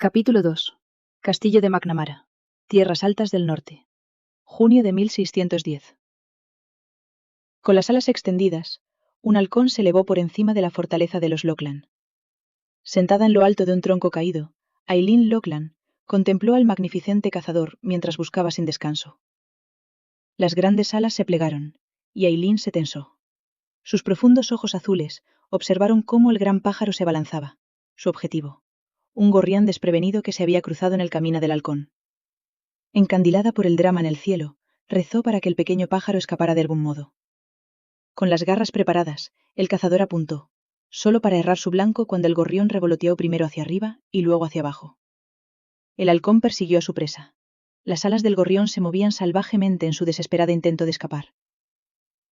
Capítulo 2. Castillo de McNamara. Tierras Altas del Norte. Junio de 1610. Con las alas extendidas, un halcón se elevó por encima de la fortaleza de los Lochlann. Sentada en lo alto de un tronco caído, Eileen Lochlann contempló al magnificente cazador mientras buscaba sin descanso. Las grandes alas se plegaron, y Eileen se tensó. Sus profundos ojos azules observaron cómo el gran pájaro se abalanzaba, su objetivo. Un gorrión desprevenido que se había cruzado en el camino del halcón. Encandilada por el drama en el cielo, rezó para que el pequeño pájaro escapara de algún modo. Con las garras preparadas, el cazador apuntó, solo para errar su blanco cuando el gorrión revoloteó primero hacia arriba y luego hacia abajo. El halcón persiguió a su presa. Las alas del gorrión se movían salvajemente en su desesperado intento de escapar.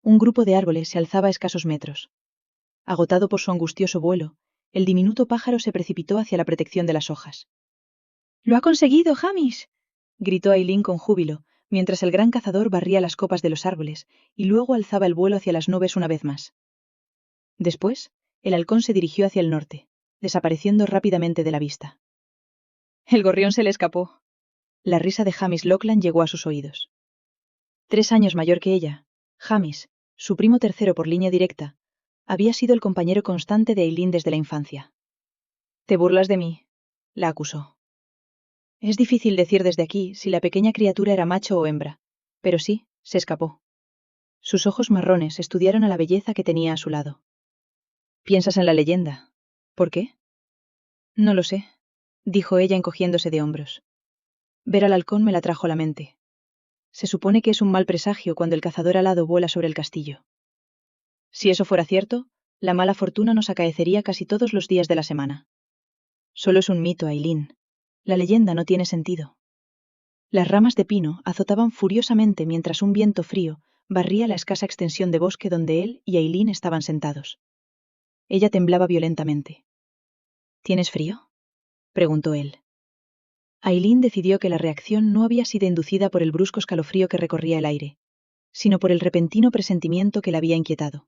Un grupo de árboles se alzaba a escasos metros. Agotado por su angustioso vuelo, el diminuto pájaro se precipitó hacia la protección de las hojas. «¡Lo ha conseguido, Hamish!», gritó Eileen con júbilo, mientras el gran cazador barría las copas de los árboles y luego alzaba el vuelo hacia las nubes una vez más. Después, el halcón se dirigió hacia el norte, desapareciendo rápidamente de la vista. El gorrión se le escapó. La risa de Hamish Lochlann llegó a sus oídos. 3 años mayor que ella, Hamish, su primo tercero por línea directa, había sido el compañero constante de Eileen desde la infancia. «Te burlas de mí», la acusó. Es difícil decir desde aquí si la pequeña criatura era macho o hembra, pero sí, se escapó. Sus ojos marrones estudiaron a la belleza que tenía a su lado. «¿Piensas en la leyenda? ¿Por qué?» «No lo sé», dijo ella encogiéndose de hombros. Ver al halcón me la trajo a la mente. Se supone que es un mal presagio cuando el cazador alado vuela sobre el castillo. Si eso fuera cierto, la mala fortuna nos acaecería casi todos los días de la semana. Solo es un mito, Eileen. La leyenda no tiene sentido. Las ramas de pino azotaban furiosamente mientras un viento frío barría la escasa extensión de bosque donde él y Eileen estaban sentados. Ella temblaba violentamente. ¿Tienes frío?, preguntó él. Eileen decidió que la reacción no había sido inducida por el brusco escalofrío que recorría el aire, sino por el repentino presentimiento que la había inquietado.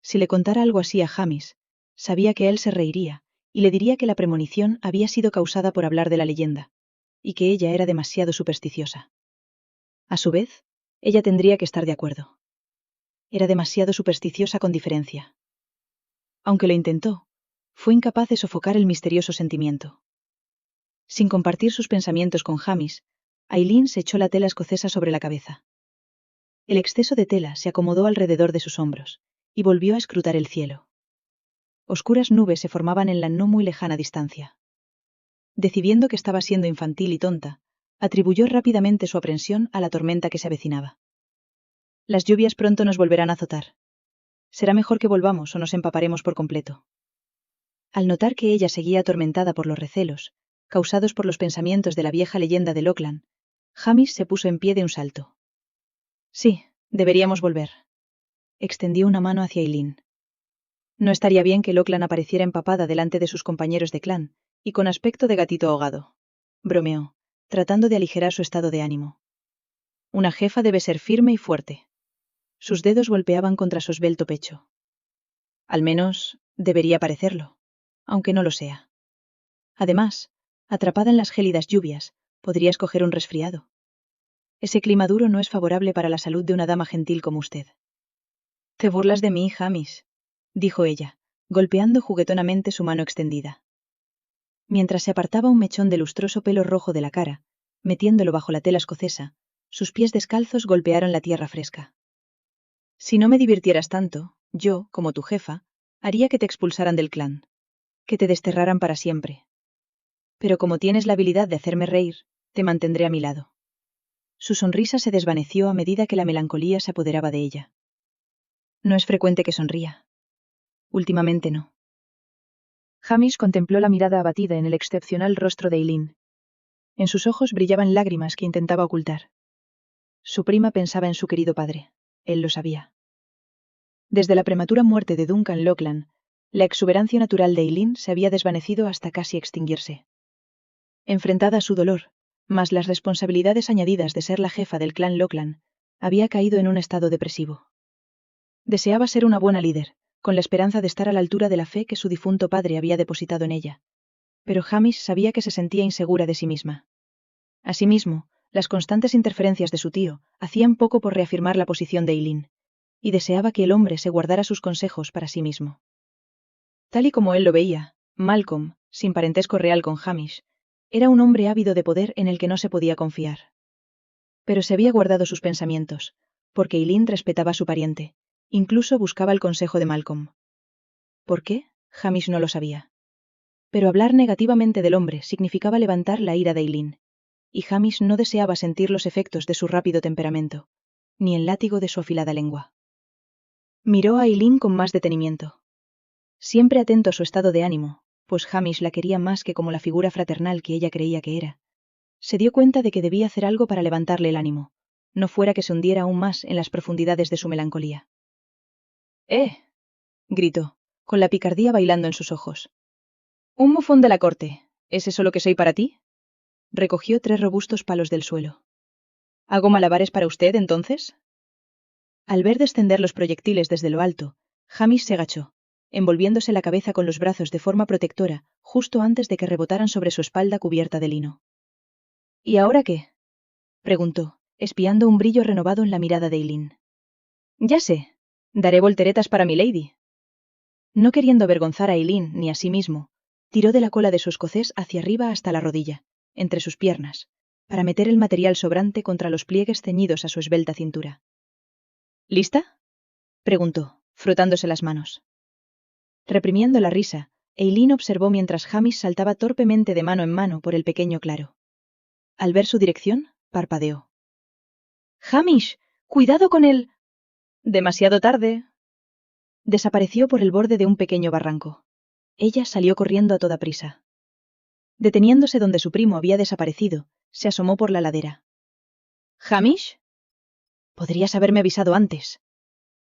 Si le contara algo así a Hamish, sabía que él se reiría y le diría que la premonición había sido causada por hablar de la leyenda, y que ella era demasiado supersticiosa. A su vez, ella tendría que estar de acuerdo. Era demasiado supersticiosa con diferencia. Aunque lo intentó, fue incapaz de sofocar el misterioso sentimiento. Sin compartir sus pensamientos con Hamish, Eileen se echó la tela escocesa sobre la cabeza. El exceso de tela se acomodó alrededor de sus hombros, y volvió a escrutar el cielo. Oscuras nubes se formaban en la no muy lejana distancia. Decidiendo que estaba siendo infantil y tonta, atribuyó rápidamente su aprensión a la tormenta que se avecinaba. Las lluvias pronto nos volverán a azotar. Será mejor que volvamos o nos empaparemos por completo. Al notar que ella seguía atormentada por los recelos, causados por los pensamientos de la vieja leyenda de Lochlann, Hamish se puso en pie de un salto. Sí, deberíamos volver. Extendió una mano hacia Eileen. No estaría bien que Lochlann apareciera empapada delante de sus compañeros de clan, y con aspecto de gatito ahogado. Bromeó, tratando de aligerar su estado de ánimo. Una jefa debe ser firme y fuerte. Sus dedos golpeaban contra su esbelto pecho. Al menos, debería parecerlo, aunque no lo sea. Además, atrapada en las gélidas lluvias, podría escoger un resfriado. Ese clima duro no es favorable para la salud de una dama gentil como usted. «Te burlas de mí, Hamish», dijo ella, golpeando juguetonamente su mano extendida. Mientras se apartaba un mechón de lustroso pelo rojo de la cara, metiéndolo bajo la tela escocesa, sus pies descalzos golpearon la tierra fresca. «Si no me divirtieras tanto, yo, como tu jefa, haría que te expulsaran del clan. Que te desterraran para siempre. Pero como tienes la habilidad de hacerme reír, te mantendré a mi lado». Su sonrisa se desvaneció a medida que la melancolía se apoderaba de ella. No es frecuente que sonría. Últimamente no. Hamish contempló la mirada abatida en el excepcional rostro de Eileen. En sus ojos brillaban lágrimas que intentaba ocultar. Su prima pensaba en su querido padre. Él lo sabía. Desde la prematura muerte de Duncan Lochlann, la exuberancia natural de Eileen se había desvanecido hasta casi extinguirse. Enfrentada a su dolor, más las responsabilidades añadidas de ser la jefa del clan Lochlann, había caído en un estado depresivo. Deseaba ser una buena líder, con la esperanza de estar a la altura de la fe que su difunto padre había depositado en ella. pero Hamish sabía que se sentía insegura de sí misma. Asimismo, las constantes interferencias de su tío hacían poco por reafirmar la posición de Eileen, y deseaba que el hombre se guardara sus consejos para sí mismo. Tal y como él lo veía, Malcolm, sin parentesco real con Hamish, era un hombre ávido de poder en el que no se podía confiar. Pero se había guardado sus pensamientos, porque Eileen respetaba a su pariente, incluso buscaba el consejo de Malcolm. ¿Por qué? Hamish no lo sabía. Pero hablar negativamente del hombre significaba levantar la ira de Eileen, y Hamish no deseaba sentir los efectos de su rápido temperamento, ni el látigo de su afilada lengua. Miró a Eileen con más detenimiento. Siempre atento a su estado de ánimo, pues Hamish la quería más que como la figura fraternal que ella creía que era. Se dio cuenta de que debía hacer algo para levantarle el ánimo, no fuera que se hundiera aún más en las profundidades de su melancolía. Gritó, con la picardía bailando en sus ojos. «Un mofón de la corte, ¿es eso lo que soy para ti?» Recogió 3 robustos palos del suelo. «¿Hago malabares para usted, entonces?» Al ver descender los proyectiles desde lo alto, Hamish se agachó, envolviéndose la cabeza con los brazos de forma protectora, justo antes de que rebotaran sobre su espalda cubierta de lino. «¿Y ahora qué?», preguntó, espiando un brillo renovado en la mirada de Eileen. «Ya sé, daré volteretas para mi lady». No queriendo avergonzar a Eileen ni a sí mismo, tiró de la cola de su escocés hacia arriba hasta la rodilla, entre sus piernas, para meter el material sobrante contra los pliegues ceñidos a su esbelta cintura. «¿Lista?», preguntó, frotándose las manos. Reprimiendo la risa, Eileen observó mientras Hamish saltaba torpemente de mano en mano por el pequeño claro. Al ver su dirección, parpadeó. «¡Hamish! ¡Cuidado con él! Demasiado tarde». Desapareció por el borde de un pequeño barranco. Ella salió corriendo a toda prisa. Deteniéndose donde su primo había desaparecido, se asomó por la ladera. «¿Hamish? Podrías haberme avisado antes»,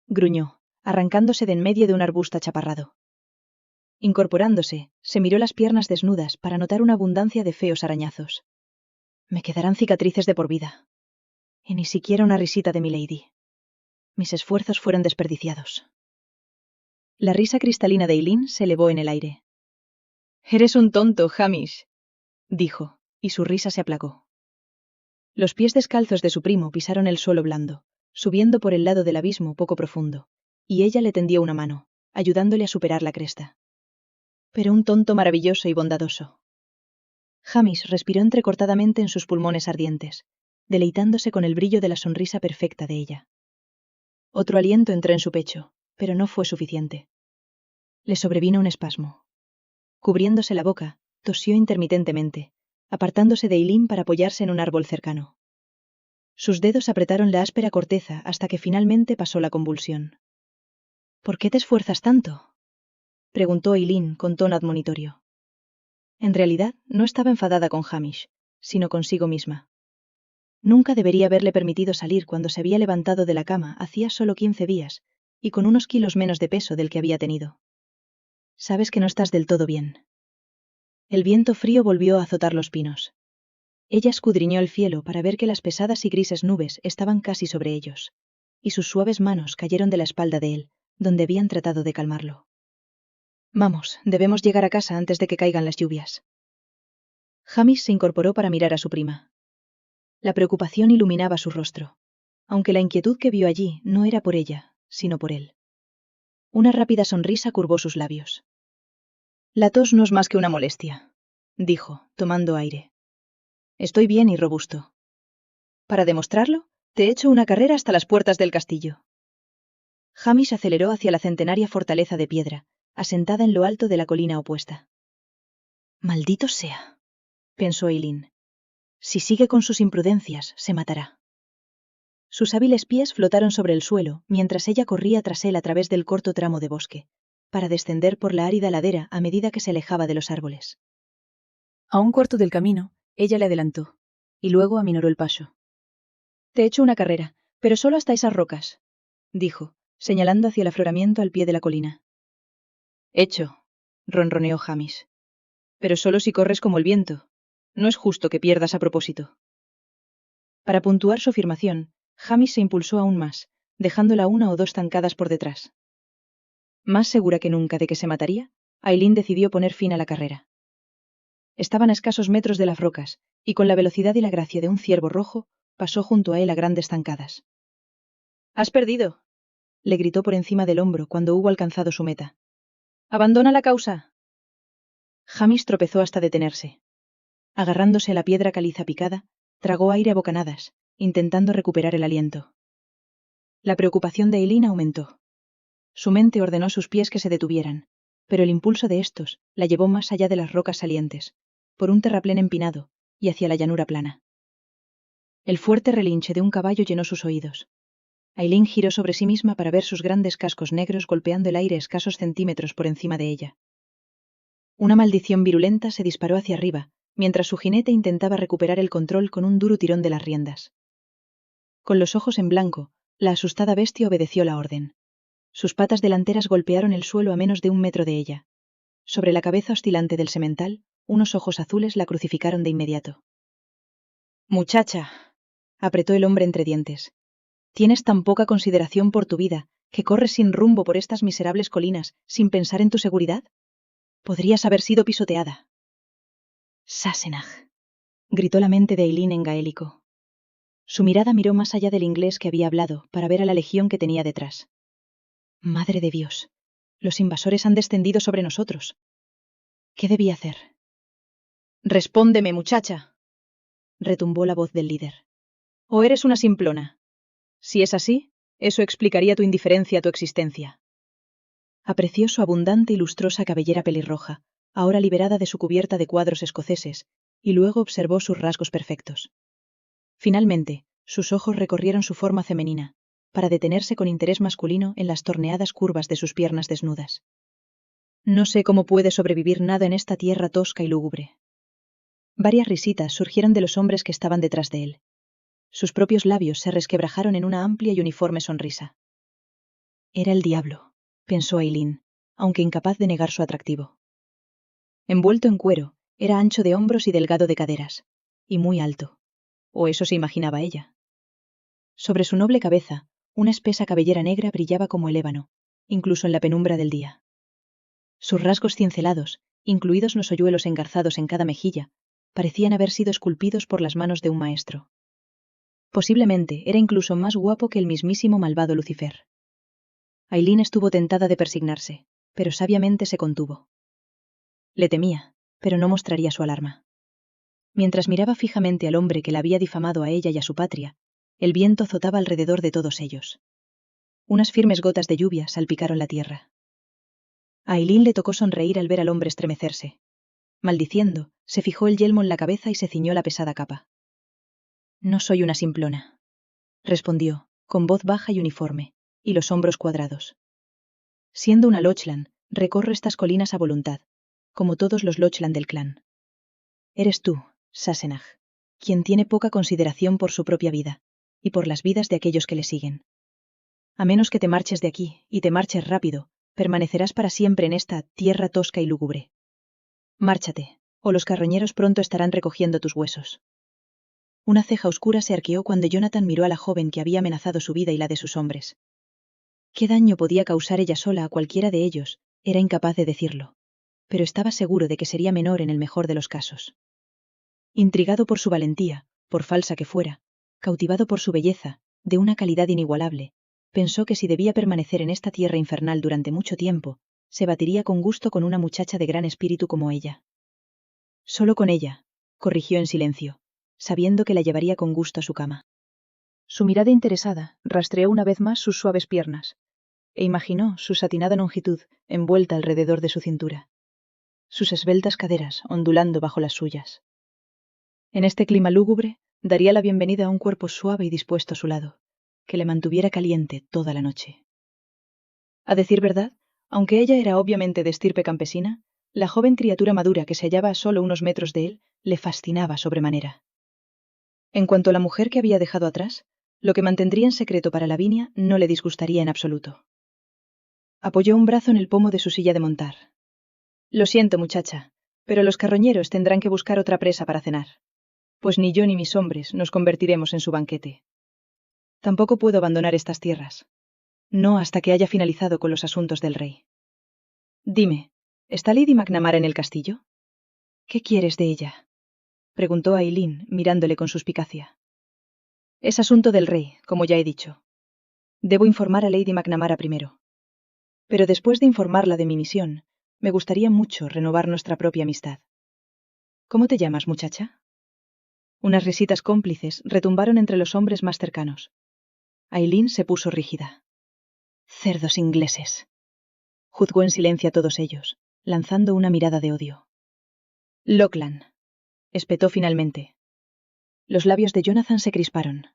gruñó, arrancándose de en medio de un arbusto achaparrado. Incorporándose, se miró las piernas desnudas para notar una abundancia de feos arañazos. «Me quedarán cicatrices de por vida. Y ni siquiera una risita de mi lady. Mis esfuerzos fueron desperdiciados». La risa cristalina de Eileen se elevó en el aire. «Eres un tonto, Hamish», dijo, y su risa se aplacó. Los pies descalzos de su primo pisaron el suelo blando, subiendo por el lado del abismo poco profundo, y ella le tendió una mano, ayudándole a superar la cresta. Pero un tonto maravilloso y bondadoso. Hamish respiró entrecortadamente en sus pulmones ardientes, deleitándose con el brillo de la sonrisa perfecta de ella. Otro aliento entró en su pecho, pero no fue suficiente. Le sobrevino un espasmo. Cubriéndose la boca, tosió intermitentemente, apartándose de Eileen para apoyarse en un árbol cercano. Sus dedos apretaron la áspera corteza hasta que finalmente pasó la convulsión. «¿Por qué te esfuerzas tanto?», preguntó Eileen con tono admonitorio. En realidad, no estaba enfadada con Hamish, sino consigo misma. Nunca debería haberle permitido salir cuando se había levantado de la cama hacía solo 15 días, y con unos kilos menos de peso del que había tenido. «Sabes que no estás del todo bien». El viento frío volvió a azotar los pinos. Ella escudriñó el cielo para ver que las pesadas y grises nubes estaban casi sobre ellos, y sus suaves manos cayeron de la espalda de él, donde habían tratado de calmarlo. «Vamos, debemos llegar a casa antes de que caigan las lluvias». Hamish se incorporó para mirar a su prima. La preocupación iluminaba su rostro, aunque la inquietud que vio allí no era por ella, sino por él. Una rápida sonrisa curvó sus labios. «La tos no es más que una molestia», dijo, tomando aire. «Estoy bien y robusto. Para demostrarlo, te he hecho una carrera hasta las puertas del castillo». Hamish aceleró hacia la centenaria fortaleza de piedra, asentada en lo alto de la colina opuesta. «Maldito sea», pensó Eileen. «Si sigue con sus imprudencias, se matará». Sus hábiles pies flotaron sobre el suelo, mientras ella corría tras él a través del corto tramo de bosque, para descender por la árida ladera a medida que se alejaba de los árboles. A un cuarto del camino, ella le adelantó, y luego aminoró el paso. «Te he hecho una carrera, pero solo hasta esas rocas», dijo, señalando hacia el afloramiento al pie de la colina. «Hecho», ronroneó Hamish. «Pero solo si corres como el viento. No es justo que pierdas a propósito». Para puntuar su afirmación, Hamish se impulsó aún más, dejándola 1 o 2 zancadas por detrás. Más segura que nunca de que se mataría, Eileen decidió poner fin a la carrera. Estaban a escasos metros de las rocas, y con la velocidad y la gracia de un ciervo rojo, pasó junto a él a grandes zancadas. «¡Has perdido!», le gritó por encima del hombro cuando hubo alcanzado su meta. «¡Abandona la causa!». Hamish tropezó hasta detenerse. Agarrándose a la piedra caliza picada, tragó aire a bocanadas, intentando recuperar el aliento. La preocupación de Eileen aumentó. Su mente ordenó a sus pies que se detuvieran, pero el impulso de estos la llevó más allá de las rocas salientes, por un terraplén empinado, y hacia la llanura plana. El fuerte relinche de un caballo llenó sus oídos. Eileen giró sobre sí misma para ver sus grandes cascos negros golpeando el aire escasos centímetros por encima de ella. Una maldición virulenta se disparó hacia arriba, mientras su jinete intentaba recuperar el control con un duro tirón de las riendas. Con los ojos en blanco, la asustada bestia obedeció la orden. Sus patas delanteras golpearon el suelo a menos de 1 metro de ella. Sobre la cabeza oscilante del semental, unos ojos azules la crucificaron de inmediato. «Muchacha», apretó el hombre entre dientes. «Tienes tan poca consideración por tu vida, que corres sin rumbo por estas miserables colinas, sin pensar en tu seguridad. Podrías haber sido pisoteada». «Sassenach», gritó la mente de Eileen en gaélico. Su mirada miró más allá del inglés que había hablado, para ver a la legión que tenía detrás. «Madre de Dios, los invasores han descendido sobre nosotros. ¿Qué debía hacer?» «Respóndeme, muchacha», retumbó la voz del líder. «¿O eres una simplona? Si es así, eso explicaría tu indiferencia a tu existencia». Apreció su abundante y lustrosa cabellera pelirroja, ahora liberada de su cubierta de cuadros escoceses, y luego observó sus rasgos perfectos. Finalmente, sus ojos recorrieron su forma femenina, para detenerse con interés masculino en las torneadas curvas de sus piernas desnudas. «No sé cómo puede sobrevivir nada en esta tierra tosca y lúgubre». Varias risitas surgieron de los hombres que estaban detrás de él. Sus propios labios se resquebrajaron en una amplia y uniforme sonrisa. Era el diablo, pensó Eileen, aunque incapaz de negar su atractivo. Envuelto en cuero, era ancho de hombros y delgado de caderas, y muy alto. O eso se imaginaba ella. Sobre su noble cabeza, una espesa cabellera negra brillaba como el ébano, incluso en la penumbra del día. Sus rasgos cincelados, incluidos los hoyuelos engarzados en cada mejilla, parecían haber sido esculpidos por las manos de un maestro. Posiblemente era incluso más guapo que el mismísimo malvado Lucifer. Eileen estuvo tentada de persignarse, pero sabiamente se contuvo. Le temía, pero no mostraría su alarma. Mientras miraba fijamente al hombre que la había difamado a ella y a su patria, el viento azotaba alrededor de todos ellos. Unas firmes gotas de lluvia salpicaron la tierra. A Eileen le tocó sonreír al ver al hombre estremecerse. Maldiciendo, se fijó el yelmo en la cabeza y se ciñó la pesada capa. «No soy una simplona», respondió, con voz baja y uniforme, y los hombros cuadrados. «Siendo una Lochlan, recorro estas colinas a voluntad, como todos los Lochlan del clan. Eres tú, Sassenach, quien tiene poca consideración por su propia vida, y por las vidas de aquellos que le siguen. A menos que te marches de aquí, y te marches rápido, permanecerás para siempre en esta tierra tosca y lúgubre. Márchate, o los carroñeros pronto estarán recogiendo tus huesos». Una ceja oscura se arqueó cuando Jonathan miró a la joven que había amenazado su vida y la de sus hombres. ¿Qué daño podía causar ella sola a cualquiera de ellos? Era incapaz de decirlo. Pero estaba seguro de que sería menor en el mejor de los casos. Intrigado por su valentía, por falsa que fuera, cautivado por su belleza, de una calidad inigualable, pensó que si debía permanecer en esta tierra infernal durante mucho tiempo, se batiría con gusto con una muchacha de gran espíritu como ella. Solo con ella, corrigió en silencio, sabiendo que la llevaría con gusto a su cama. Su mirada interesada rastreó una vez más sus suaves piernas, e imaginó su satinada longitud envuelta alrededor de su cintura, sus esbeltas caderas ondulando bajo las suyas. En este clima lúgubre, daría la bienvenida a un cuerpo suave y dispuesto a su lado, que le mantuviera caliente toda la noche. A decir verdad, aunque ella era obviamente de estirpe campesina, la joven criatura madura que se hallaba a solo unos metros de él le fascinaba sobremanera. En cuanto a la mujer que había dejado atrás, lo que mantendría en secreto para Lavinia no le disgustaría en absoluto. Apoyó un brazo en el pomo de su silla de montar. «Lo siento, muchacha, pero los carroñeros tendrán que buscar otra presa para cenar, pues ni yo ni mis hombres nos convertiremos en su banquete. Tampoco puedo abandonar estas tierras. No hasta que haya finalizado con los asuntos del rey. Dime, ¿está Lady McNamara en el castillo?» ¿Qué quieres de ella? Preguntó Aileen, mirándole con suspicacia. Es asunto del rey, como ya he dicho. Debo informar a Lady McNamara primero. Pero después de informarla de mi misión, me gustaría mucho renovar nuestra propia amistad. ¿Cómo te llamas, muchacha? Unas risitas cómplices retumbaron entre los hombres más cercanos. Aileen se puso rígida. Cerdos ingleses. Juzgó en silencio a todos ellos, lanzando una mirada de odio. Lachlan. Espetó finalmente. Los labios de Jonathan se crisparon.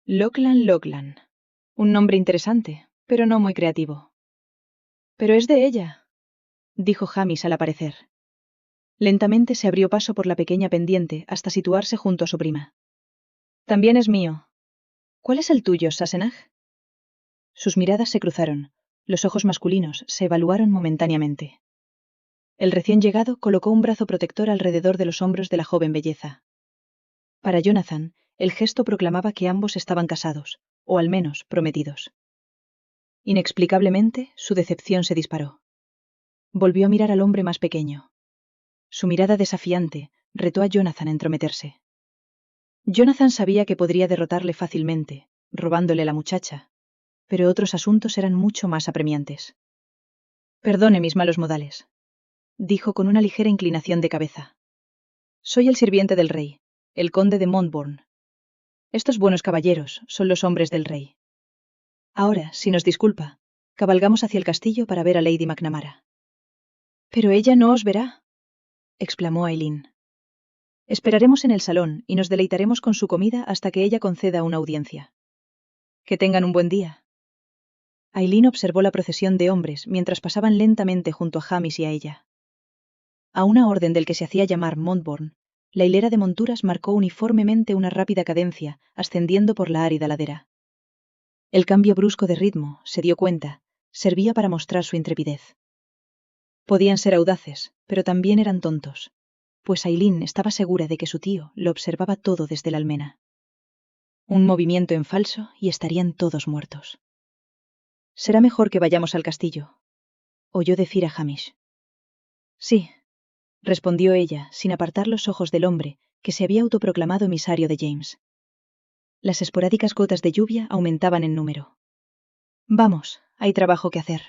Lachlan. Un nombre interesante, pero no muy creativo. Pero es de ella, dijo Hamish al aparecer. Lentamente se abrió paso por la pequeña pendiente hasta situarse junto a su prima. También es mío. ¿Cuál es el tuyo, Sassenagh? Sus miradas se cruzaron. Los ojos masculinos se evaluaron momentáneamente. El recién llegado colocó un brazo protector alrededor de los hombros de la joven belleza. Para Jonathan, el gesto proclamaba que ambos estaban casados, o al menos prometidos. Inexplicablemente, su decepción se disparó. Volvió a mirar al hombre más pequeño. Su mirada desafiante retó a Jonathan a entrometerse. Jonathan sabía que podría derrotarle fácilmente, robándole la muchacha, pero otros asuntos eran mucho más apremiantes. Perdone mis malos modales, dijo con una ligera inclinación de cabeza. Soy el sirviente del rey, el conde de Montbourne. Estos buenos caballeros son los hombres del rey. Ahora, si nos disculpa, cabalgamos hacia el castillo para ver a Lady McNamara. Pero ella no os verá, exclamó Aileen. Esperaremos en el salón y nos deleitaremos con su comida hasta que ella conceda una audiencia. Que tengan un buen día. Aileen observó la procesión de hombres mientras pasaban lentamente junto a Hamish y a ella. A una orden del que se hacía llamar Montbourne, la hilera de monturas marcó uniformemente una rápida cadencia, ascendiendo por la árida ladera. El cambio brusco de ritmo, se dio cuenta, servía para mostrar su intrepidez. Podían ser audaces, pero también eran tontos, pues Aileen estaba segura de que su tío lo observaba todo desde la almena. Un movimiento en falso y estarían todos muertos. Será mejor que vayamos al castillo, oyó decir a Hamish. Sí, respondió ella, sin apartar los ojos del hombre, que se había autoproclamado emisario de James. Las esporádicas gotas de lluvia aumentaban en número. Vamos, hay trabajo que hacer.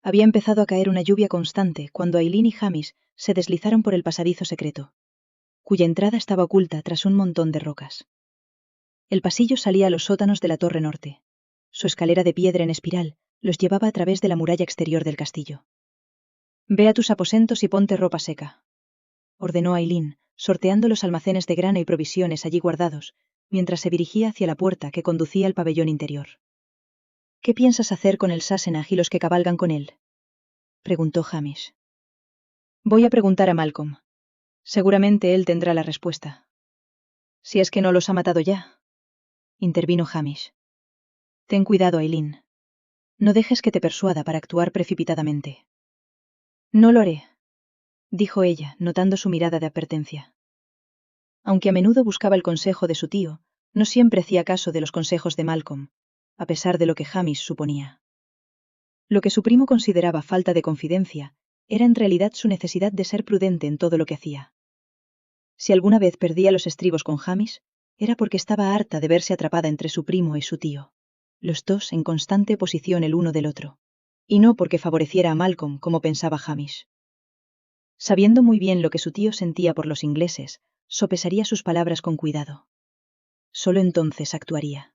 Había empezado a caer una lluvia constante cuando Aileen y Hamish se deslizaron por el pasadizo secreto, cuya entrada estaba oculta tras un montón de rocas. El pasillo salía a los sótanos de la torre norte. Su escalera de piedra en espiral los llevaba a través de la muralla exterior del castillo. Ve a tus aposentos y ponte ropa seca, ordenó Aileen, sorteando los almacenes de grano y provisiones allí guardados, mientras se dirigía hacia la puerta que conducía al pabellón interior. ¿Qué piensas hacer con el Sassenagh y los que cabalgan con él?, preguntó Hamish. Voy a preguntar a Malcolm. Seguramente él tendrá la respuesta. Si es que no los ha matado ya, intervino Hamish. Ten cuidado, Aileen. No dejes que te persuada para actuar precipitadamente. No lo haré, dijo ella, notando su mirada de advertencia. Aunque a menudo buscaba el consejo de su tío, no siempre hacía caso de los consejos de Malcolm, a pesar de lo que Hamish suponía. Lo que su primo consideraba falta de confidencia era en realidad su necesidad de ser prudente en todo lo que hacía. Si alguna vez perdía los estribos con Hamish, era porque estaba harta de verse atrapada entre su primo y su tío, los dos en constante oposición el uno del otro, y no porque favoreciera a Malcolm como pensaba Hamish. Sabiendo muy bien lo que su tío sentía por los ingleses, sopesaría sus palabras con cuidado. Solo entonces actuaría.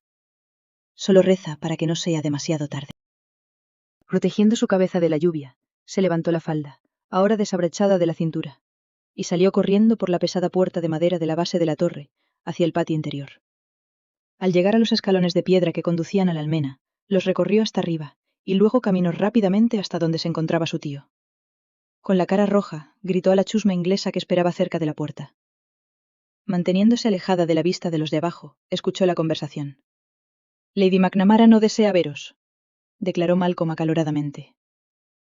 Solo reza para que no sea demasiado tarde. Protegiendo su cabeza de la lluvia, se levantó la falda, ahora desabrochada de la cintura, y salió corriendo por la pesada puerta de madera de la base de la torre, hacia el patio interior. Al llegar a los escalones de piedra que conducían a la almena, los recorrió hasta arriba, y luego caminó rápidamente hasta donde se encontraba su tío. Con la cara roja, gritó a la chusma inglesa que esperaba cerca de la puerta. Manteniéndose alejada de la vista de los de abajo, escuchó la conversación. Lady McNamara no desea veros, declaró Malcolm acaloradamente.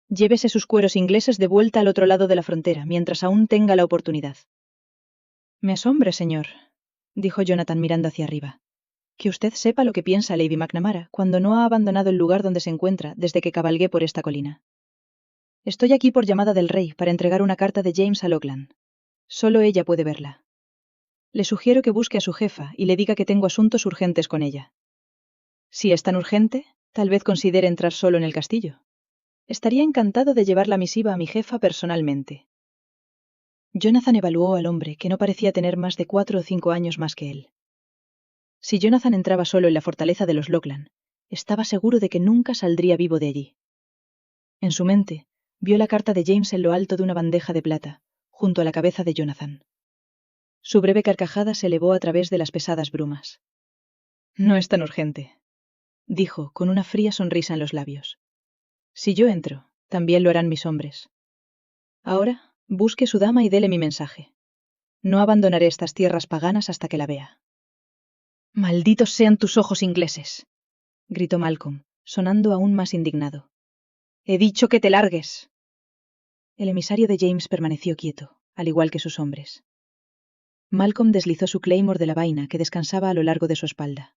Llévese sus cueros ingleses de vuelta al otro lado de la frontera, mientras aún tenga la oportunidad. Me asombra, señor, dijo Jonathan mirando hacia arriba, que usted sepa lo que piensa Lady McNamara cuando no ha abandonado el lugar donde se encuentra desde que cabalgué por esta colina. Estoy aquí por llamada del rey para entregar una carta de James a Lockland. Solo ella puede verla. Le sugiero que busque a su jefa y le diga que tengo asuntos urgentes con ella. Si es tan urgente, tal vez considere entrar solo en el castillo. Estaría encantado de llevar la misiva a mi jefa personalmente. Jonathan evaluó al hombre, que no parecía tener más de 4 o 5 años más que él. Si Jonathan entraba solo en la fortaleza de los Lockland, estaba seguro de que nunca saldría vivo de allí. En su mente, vio la carta de James en lo alto de una bandeja de plata, junto a la cabeza de Jonathan. Su breve carcajada se elevó a través de las pesadas brumas. No es tan urgente, dijo, con una fría sonrisa en los labios. Si yo entro, también lo harán mis hombres. Ahora, busque su dama y dele mi mensaje. No abandonaré estas tierras paganas hasta que la vea. Malditos sean tus ojos ingleses, gritó Malcolm, sonando aún más indignado. He dicho que te largues. El emisario de James permaneció quieto, al igual que sus hombres. Malcolm deslizó su claymore de la vaina que descansaba a lo largo de su espalda.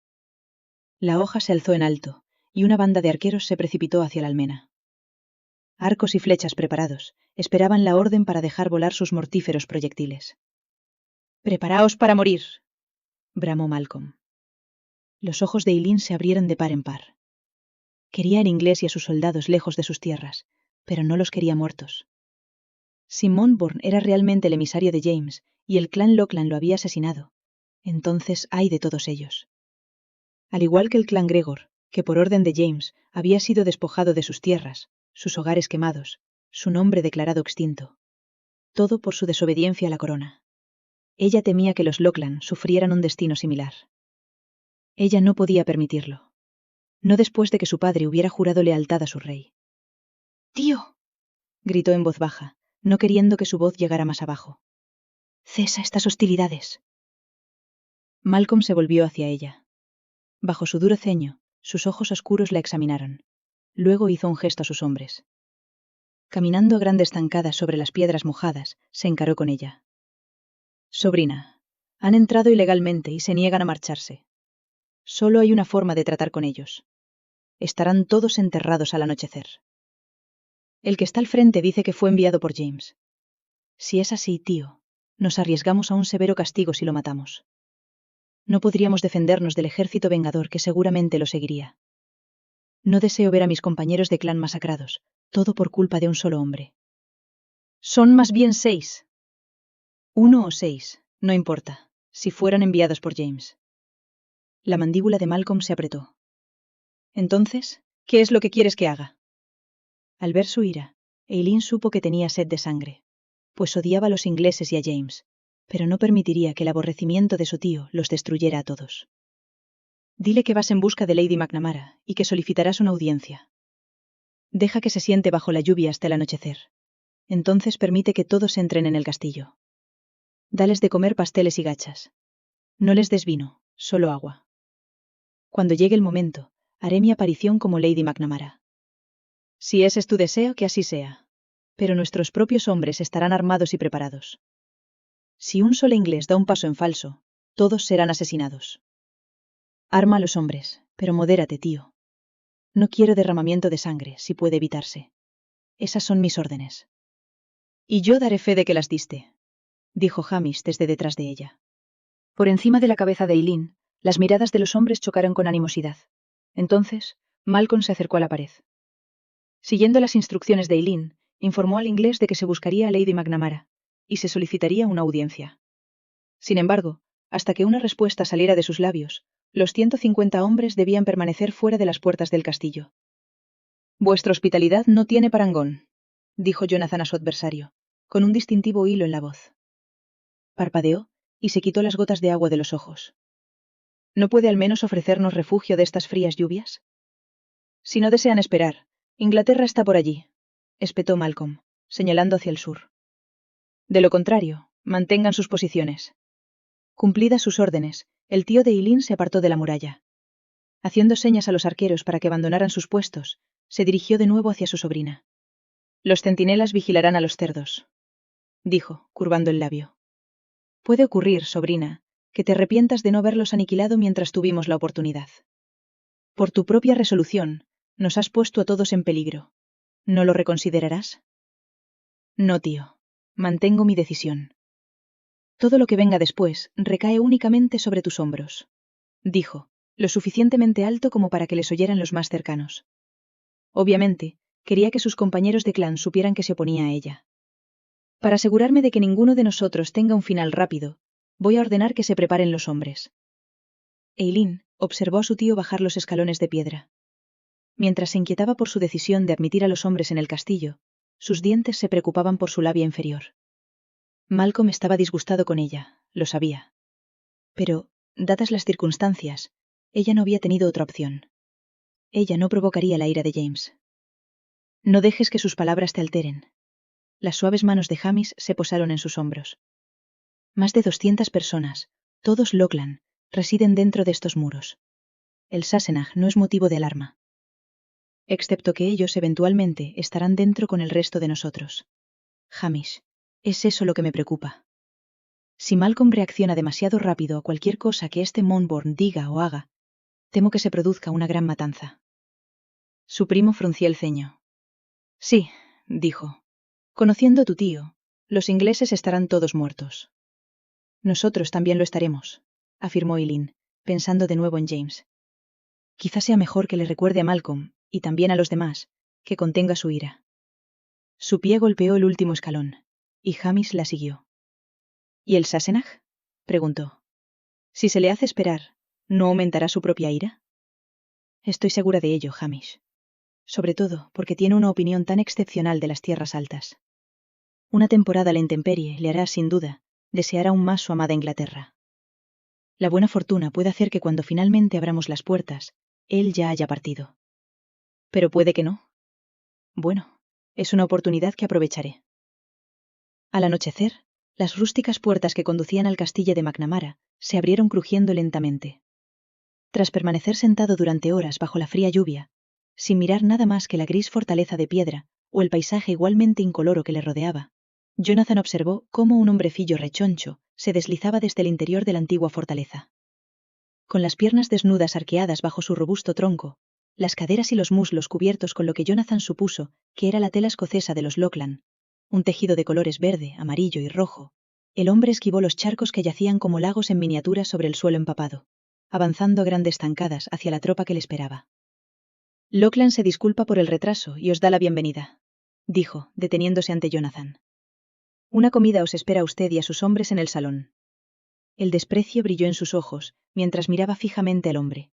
La hoja se alzó en alto, y una banda de arqueros se precipitó hacia la almena. Arcos y flechas preparados, esperaban la orden para dejar volar sus mortíferos proyectiles. «¡Preparaos para morir!», bramó Malcolm. Los ojos de Eileen se abrieron de par en par. Quería al inglés y a sus soldados lejos de sus tierras, pero no los quería muertos. Si Montbourne era realmente el emisario de James, y el clan Lockland lo había asesinado, entonces ay de todos ellos. Al igual que el clan Gregor, que por orden de James había sido despojado de sus tierras, sus hogares quemados, su nombre declarado extinto. Todo por su desobediencia a la corona. Ella temía que los Lockland sufrieran un destino similar. Ella no podía permitirlo. No después de que su padre hubiera jurado lealtad a su rey. «¡Tío!», gritó en voz baja, no queriendo que su voz llegara más abajo. «Cesa estas hostilidades». Malcolm se volvió hacia ella. Bajo su duro ceño, sus ojos oscuros la examinaron. Luego hizo un gesto a sus hombres. Caminando a grandes zancadas sobre las piedras mojadas, se encaró con ella. «Sobrina, han entrado ilegalmente y se niegan a marcharse. Solo hay una forma de tratar con ellos. Estarán todos enterrados al anochecer. El que está al frente dice que fue enviado por James. Si es así, tío, nos arriesgamos a un severo castigo si lo matamos. No podríamos defendernos del ejército vengador que seguramente lo seguiría. No deseo ver a mis compañeros de clan masacrados, todo por culpa de un solo hombre. Son más bien 6. 1 o 6, no importa, si fueran enviados por James. La mandíbula de Malcolm se apretó. Entonces, ¿qué es lo que quieres que haga? Al ver su ira, Eileen supo que tenía sed de sangre, pues odiaba a los ingleses y a James, pero no permitiría que el aborrecimiento de su tío los destruyera a todos. Dile que vas en busca de Lady McNamara y que solicitarás una audiencia. Deja que se siente bajo la lluvia hasta el anochecer. Entonces permite que todos entren en el castillo. Dales de comer pasteles y gachas. No les des vino, solo agua. Cuando llegue el momento, haré mi aparición como Lady McNamara. Si ese es tu deseo, que así sea. Pero nuestros propios hombres estarán armados y preparados. Si un solo inglés da un paso en falso, todos serán asesinados. Arma a los hombres, pero modérate, tío. No quiero derramamiento de sangre, si puede evitarse. Esas son mis órdenes. Y yo daré fe de que las diste, dijo Hamish desde detrás de ella. Por encima de la cabeza de Eileen, las miradas de los hombres chocaron con animosidad. Entonces, Malcolm se acercó a la pared. Siguiendo las instrucciones de Eileen, informó al inglés de que se buscaría a Lady McNamara, y se solicitaría una audiencia. Sin embargo, hasta que una respuesta saliera de sus labios, los 150 hombres debían permanecer fuera de las puertas del castillo. «Vuestra hospitalidad no tiene parangón», dijo Jonathan a su adversario, con un distintivo hilo en la voz. Parpadeó, y se quitó las gotas de agua de los ojos. «¿No puede al menos ofrecernos refugio de estas frías lluvias?» «Si no desean esperar, Inglaterra está por allí», espetó Malcolm, señalando hacia el sur. «De lo contrario, mantengan sus posiciones». Cumplidas sus órdenes, el tío de Eileen se apartó de la muralla. Haciendo señas a los arqueros para que abandonaran sus puestos, se dirigió de nuevo hacia su sobrina. «Los centinelas vigilarán a los cerdos», dijo, curvando el labio. «Puede ocurrir, sobrina, que te arrepientas de no haberlos aniquilado mientras tuvimos la oportunidad. Por tu propia resolución, nos has puesto a todos en peligro. ¿No lo reconsiderarás?» No, tío. Mantengo mi decisión. Todo lo que venga después recae únicamente sobre tus hombros, dijo, lo suficientemente alto como para que les oyeran los más cercanos. Obviamente, quería que sus compañeros de clan supieran que se oponía a ella. Para asegurarme de que ninguno de nosotros tenga un final rápido, voy a ordenar que se preparen los hombres. Eileen observó a su tío bajar los escalones de piedra. Mientras se inquietaba por su decisión de admitir a los hombres en el castillo, sus dientes se preocupaban por su labia inferior. Malcolm estaba disgustado con ella, lo sabía. Pero, dadas las circunstancias, ella no había tenido otra opción. Ella no provocaría la ira de James. No dejes que sus palabras te alteren. Las suaves manos de Hamish se posaron en sus hombros. Más de 200 personas, todos Lochlann, residen dentro de estos muros. El Sassenach no es motivo de alarma. Excepto que ellos eventualmente estarán dentro con el resto de nosotros. Hamish, es eso lo que me preocupa. Si Malcolm reacciona demasiado rápido a cualquier cosa que este Monborn diga o haga, temo que se produzca una gran matanza. Su primo frunció el ceño. Sí, dijo. Conociendo a tu tío, los ingleses estarán todos muertos. Nosotros también lo estaremos, afirmó Eileen, pensando de nuevo en James. Quizás sea mejor que le recuerde a Malcolm, y también a los demás, que contenga su ira. Su pie golpeó el último escalón, y Hamish la siguió. ¿Y el Sassenach?, preguntó. Si se le hace esperar, ¿no aumentará su propia ira? Estoy segura de ello, Hamish. Sobre todo porque tiene una opinión tan excepcional de las tierras altas. Una temporada a la intemperie le hará, sin duda, desear aún más su amada Inglaterra. La buena fortuna puede hacer que cuando finalmente abramos las puertas, él ya haya partido. Pero puede que no. Bueno, es una oportunidad que aprovecharé. Al anochecer, las rústicas puertas que conducían al castillo de McNamara se abrieron crujiendo lentamente. Tras permanecer sentado durante horas bajo la fría lluvia, sin mirar nada más que la gris fortaleza de piedra o el paisaje igualmente incoloro que le rodeaba, Jonathan observó cómo un hombrecillo rechoncho se deslizaba desde el interior de la antigua fortaleza. Con las piernas desnudas arqueadas bajo su robusto tronco, las caderas y los muslos cubiertos con lo que Jonathan supuso que era la tela escocesa de los Lochlann, un tejido de colores verde, amarillo y rojo, el hombre esquivó los charcos que yacían como lagos en miniatura sobre el suelo empapado, avanzando a grandes zancadas hacia la tropa que le esperaba. Lochlann se disculpa por el retraso y os da la bienvenida, dijo, deteniéndose ante Jonathan. Una comida os espera a usted y a sus hombres en el salón. El desprecio brilló en sus ojos, mientras miraba fijamente al hombre,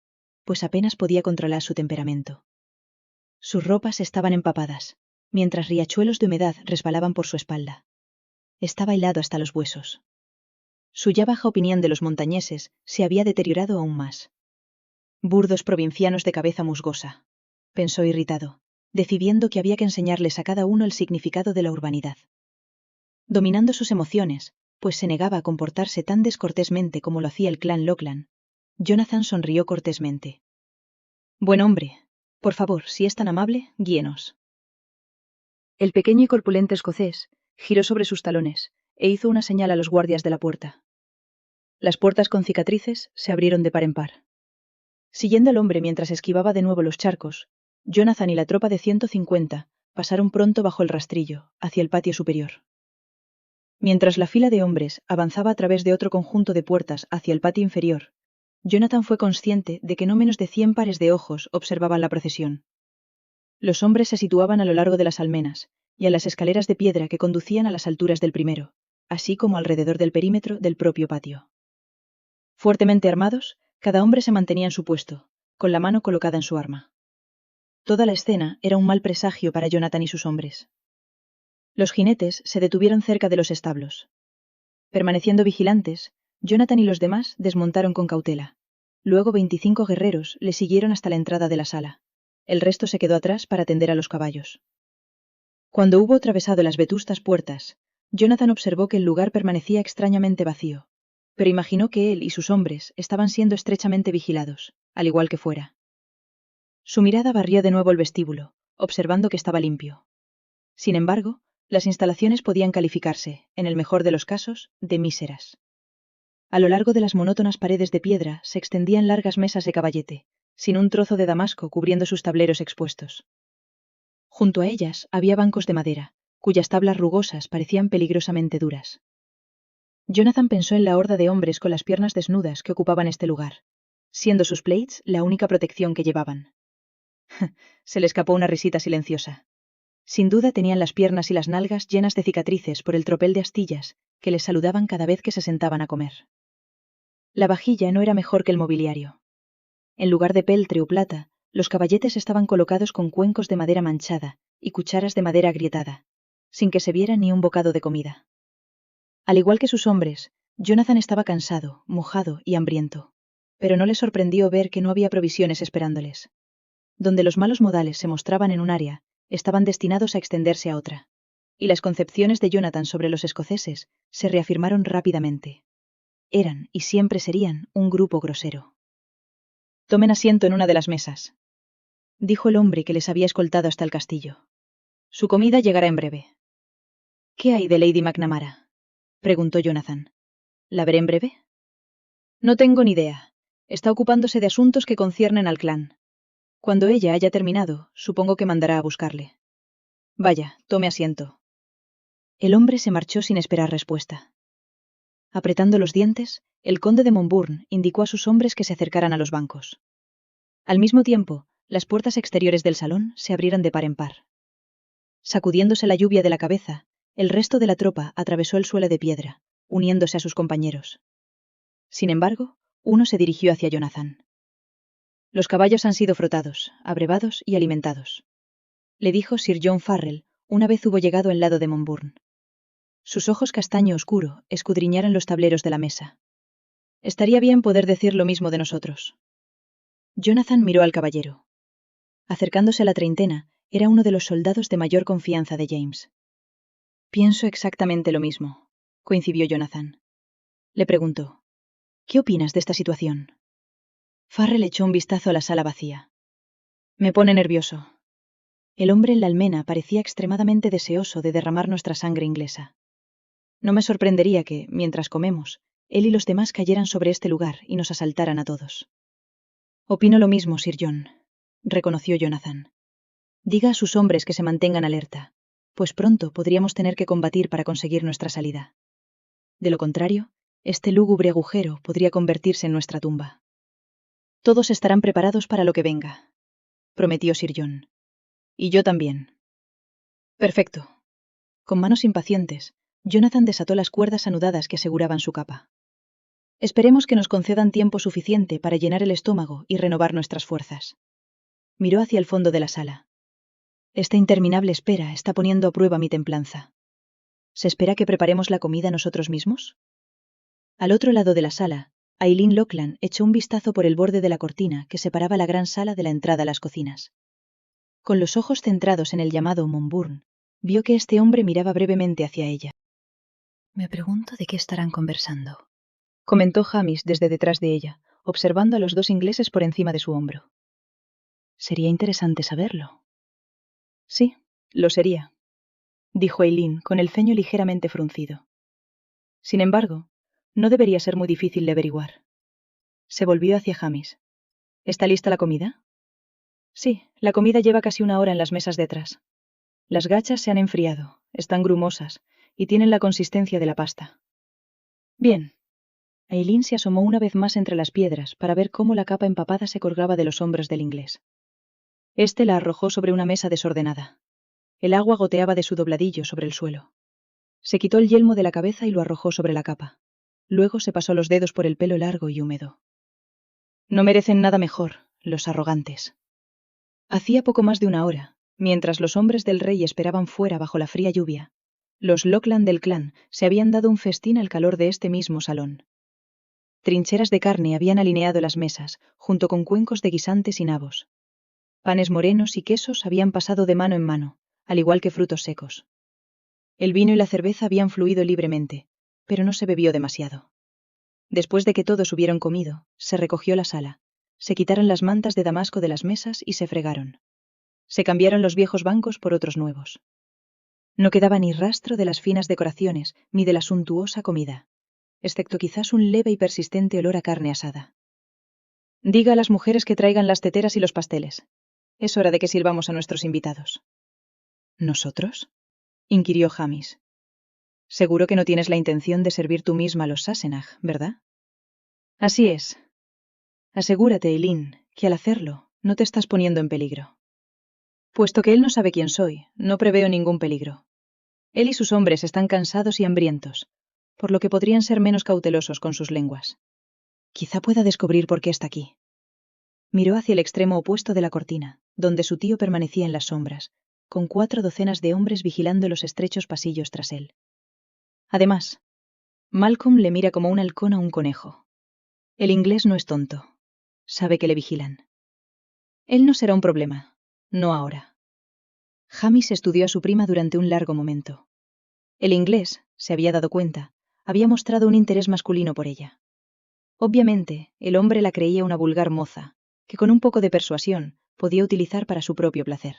pues apenas podía controlar su temperamento. Sus ropas estaban empapadas, mientras riachuelos de humedad resbalaban por su espalda. Estaba helado hasta los huesos. Su ya baja opinión de los montañeses se había deteriorado aún más. Burdos provincianos de cabeza musgosa, pensó irritado, decidiendo que había que enseñarles a cada uno el significado de la urbanidad. Dominando sus emociones, pues se negaba a comportarse tan descortésmente como lo hacía el clan Lochlann, Jonathan sonrió cortésmente. Buen hombre, por favor, si es tan amable, guíenos. El pequeño y corpulento escocés giró sobre sus talones e hizo una señal a los guardias de la puerta. Las puertas con cicatrices se abrieron de par en par. Siguiendo al hombre mientras esquivaba de nuevo los charcos, Jonathan y la tropa de 150 pasaron pronto bajo el rastrillo, hacia el patio superior. Mientras la fila de hombres avanzaba a través de otro conjunto de puertas hacia el patio inferior, Jonathan fue consciente de que no menos de 100 pares de ojos observaban la procesión. Los hombres se situaban a lo largo de las almenas y a las escaleras de piedra que conducían a las alturas del primero, así como alrededor del perímetro del propio patio. Fuertemente armados, cada hombre se mantenía en su puesto, con la mano colocada en su arma. Toda la escena era un mal presagio para Jonathan y sus hombres. Los jinetes se detuvieron cerca de los establos. Permaneciendo vigilantes, Jonathan y los demás desmontaron con cautela. Luego 25 guerreros le siguieron hasta la entrada de la sala. El resto se quedó atrás para atender a los caballos. Cuando hubo atravesado las vetustas puertas, Jonathan observó que el lugar permanecía extrañamente vacío, pero imaginó que él y sus hombres estaban siendo estrechamente vigilados, al igual que fuera. Su mirada barrió de nuevo el vestíbulo, observando que estaba limpio. Sin embargo, las instalaciones podían calificarse, en el mejor de los casos, de míseras. A lo largo de las monótonas paredes de piedra se extendían largas mesas de caballete, sin un trozo de damasco cubriendo sus tableros expuestos. Junto a ellas había bancos de madera, cuyas tablas rugosas parecían peligrosamente duras. Jonathan pensó en la horda de hombres con las piernas desnudas que ocupaban este lugar, siendo sus plates la única protección que llevaban. Se le escapó una risita silenciosa. Sin duda tenían las piernas y las nalgas llenas de cicatrices por el tropel de astillas que les saludaban cada vez que se sentaban a comer. La vajilla no era mejor que el mobiliario. En lugar de peltre o plata, los caballetes estaban colocados con cuencos de madera manchada y cucharas de madera agrietada, sin que se viera ni un bocado de comida. Al igual que sus hombres, Jonathan estaba cansado, mojado y hambriento, pero no le sorprendió ver que no había provisiones esperándoles. Donde los malos modales se mostraban en un área, estaban destinados a extenderse a otra, y las concepciones de Jonathan sobre los escoceses se reafirmaron rápidamente. Eran, y siempre serían, un grupo grosero. «Tomen asiento en una de las mesas», dijo el hombre que les había escoltado hasta el castillo. «Su comida llegará en breve». «¿Qué hay de Lady McNamara?», preguntó Jonathan. «¿La veré en breve?» «No tengo ni idea. Está ocupándose de asuntos que conciernen al clan. Cuando ella haya terminado, supongo que mandará a buscarle. Vaya, tome asiento». El hombre se marchó sin esperar respuesta. Apretando los dientes, el conde de Monburn indicó a sus hombres que se acercaran a los bancos. Al mismo tiempo, las puertas exteriores del salón se abrieron de par en par. Sacudiéndose la lluvia de la cabeza, el resto de la tropa atravesó el suelo de piedra, uniéndose a sus compañeros. Sin embargo, uno se dirigió hacia Jonathan. «Los caballos han sido frotados, abrevados y alimentados», le dijo Sir John Farrell, una vez hubo llegado al lado de Monburn. Sus ojos castaño oscuro escudriñaron los tableros de la mesa. «Estaría bien poder decir lo mismo de nosotros». Jonathan miró al caballero. Acercándose a la treintena, era uno de los soldados de mayor confianza de James. «Pienso exactamente lo mismo», coincidió Jonathan. Le preguntó: «¿Qué opinas de esta situación?» Farrell echó un vistazo a la sala vacía. «Me pone nervioso». El hombre en la almena parecía extremadamente deseoso de derramar nuestra sangre inglesa. No me sorprendería que, mientras comemos, él y los demás cayeran sobre este lugar y nos asaltaran a todos. «Opino lo mismo, Sir John», reconoció Jonathan. «Diga a sus hombres que se mantengan alerta, pues pronto podríamos tener que combatir para conseguir nuestra salida. De lo contrario, este lúgubre agujero podría convertirse en nuestra tumba». «Todos estarán preparados para lo que venga», prometió Sir John. «Y yo también». «Perfecto». Con manos impacientes, Jonathan desató las cuerdas anudadas que aseguraban su capa. «Esperemos que nos concedan tiempo suficiente para llenar el estómago y renovar nuestras fuerzas». Miró hacia el fondo de la sala. «Esta interminable espera está poniendo a prueba mi templanza. ¿Se espera que preparemos la comida nosotros mismos?» Al otro lado de la sala, Eileen Lockland echó un vistazo por el borde de la cortina que separaba la gran sala de la entrada a las cocinas. Con los ojos centrados en el llamado Monburn, vio que este hombre miraba brevemente hacia ella. «Me pregunto de qué estarán conversando», comentó Hamish desde detrás de ella, observando a los dos ingleses por encima de su hombro. «Sería interesante saberlo». «Sí, lo sería», dijo Eileen con el ceño ligeramente fruncido. «Sin embargo, no debería ser muy difícil de averiguar». Se volvió hacia Hamish. «¿Está lista la comida?» «Sí, la comida lleva casi una hora en las mesas de atrás. Las gachas se han enfriado, están grumosas y tienen la consistencia de la pasta». «Bien». Eileen se asomó una vez más entre las piedras para ver cómo la capa empapada se colgaba de los hombros del inglés. Este la arrojó sobre una mesa desordenada. El agua goteaba de su dobladillo sobre el suelo. Se quitó el yelmo de la cabeza y lo arrojó sobre la capa. Luego se pasó los dedos por el pelo largo y húmedo. «No merecen nada mejor, los arrogantes». Hacía poco más de una hora, mientras los hombres del rey esperaban fuera bajo la fría lluvia, los Lockland del clan se habían dado un festín al calor de este mismo salón. Trincheras de carne habían alineado las mesas, junto con cuencos de guisantes y nabos. Panes morenos y quesos habían pasado de mano en mano, al igual que frutos secos. El vino y la cerveza habían fluido libremente, pero no se bebió demasiado. Después de que todos hubieron comido, se recogió la sala, se quitaron las mantas de damasco de las mesas y se fregaron. Se cambiaron los viejos bancos por otros nuevos. No quedaba ni rastro de las finas decoraciones ni de la suntuosa comida, excepto quizás un leve y persistente olor a carne asada. «Diga a las mujeres que traigan las teteras y los pasteles. Es hora de que sirvamos a nuestros invitados». «¿Nosotros?», inquirió Jamis. Seguro que no tienes la intención de servir tú misma a los Sassenagh, ¿verdad? Así es. Asegúrate, Eileen, que al hacerlo no te estás poniendo en peligro. Puesto que él no sabe quién soy, no preveo ningún peligro. Él y sus hombres están cansados y hambrientos, por lo que podrían ser menos cautelosos con sus lenguas. Quizá pueda descubrir por qué está aquí. Miró hacia el extremo opuesto de la cortina, donde su tío permanecía en las sombras, con 4 docenas de hombres vigilando los estrechos pasillos tras él. Además, Malcolm le mira como un halcón a un conejo. El inglés no es tonto. Sabe que le vigilan. Él no será un problema. No ahora. Jamis estudió a su prima durante un largo momento. El inglés, se había dado cuenta, había mostrado un interés masculino por ella. Obviamente, el hombre la creía una vulgar moza, que con un poco de persuasión podía utilizar para su propio placer.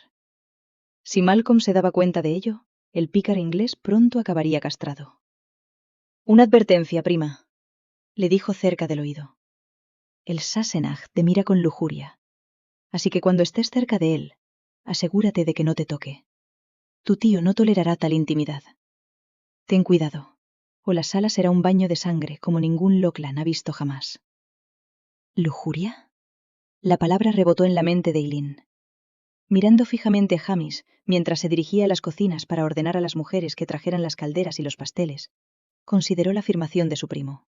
Si Malcolm se daba cuenta de ello, el pícaro inglés pronto acabaría castrado. Una advertencia, prima, le dijo cerca del oído. El Sassenagh te mira con lujuria, así que cuando estés cerca de él, asegúrate de que no te toque. Tu tío no tolerará tal intimidad. Ten cuidado, o la sala será un baño de sangre como ningún Lochlann ha visto jamás. ¿Lujuria? La palabra rebotó en la mente de Eileen. Mirando fijamente a Jamis mientras se dirigía a las cocinas para ordenar a las mujeres que trajeran las calderas y los pasteles, consideró la afirmación de su primo.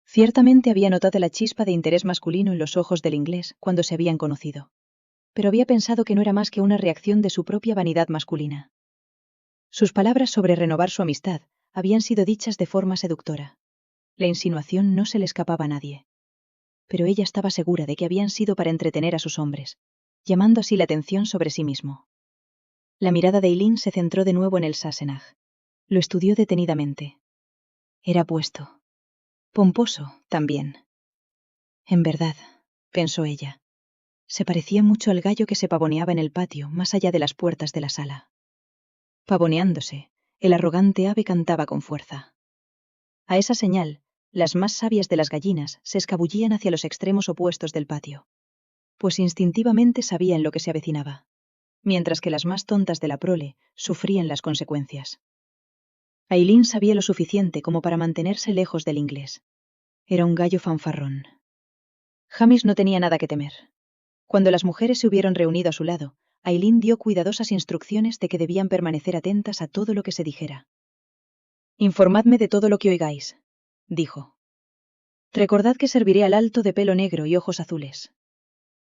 Ciertamente había notado la chispa de interés masculino en los ojos del inglés cuando se habían conocido, pero había pensado que no era más que una reacción de su propia vanidad masculina. Sus palabras sobre renovar su amistad habían sido dichas de forma seductora. La insinuación no se le escapaba a nadie. Pero ella estaba segura de que habían sido para entretener a sus hombres, llamando así la atención sobre sí mismo. La mirada de Eileen se centró de nuevo en el Sassenagh. Lo estudió detenidamente. Era apuesto. Pomposo, también. En verdad, pensó ella, se parecía mucho al gallo que se pavoneaba en el patio, más allá de las puertas de la sala. Pavoneándose, el arrogante ave cantaba con fuerza. A esa señal, las más sabias de las gallinas se escabullían hacia los extremos opuestos del patio, pues instintivamente sabían lo que se avecinaba, mientras que las más tontas de la prole sufrían las consecuencias. Eileen sabía lo suficiente como para mantenerse lejos del inglés. Era un gallo fanfarrón. Jamis no tenía nada que temer. Cuando las mujeres se hubieron reunido a su lado, Eileen dio cuidadosas instrucciones de que debían permanecer atentas a todo lo que se dijera. «Informadme de todo lo que oigáis», dijo. «Recordad que serviré al alto de pelo negro y ojos azules».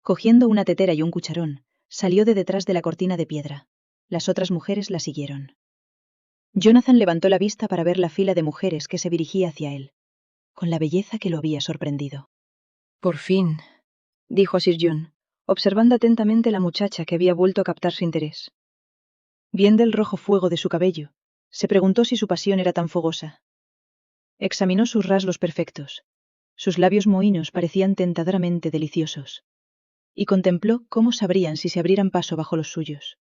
Cogiendo una tetera y un cucharón, salió de detrás de la cortina de piedra. Las otras mujeres la siguieron. Jonathan levantó la vista para ver la fila de mujeres que se dirigía hacia él, con la belleza que lo había sorprendido. «Por fin», dijo Sir John, observando atentamente a la muchacha que había vuelto a captar su interés. Viendo el rojo fuego de su cabello, se preguntó si su pasión era tan fogosa. Examinó sus rasgos perfectos. Sus labios mohínos parecían tentadoramente deliciosos. Y contempló cómo sabrían si se abrieran paso bajo los suyos.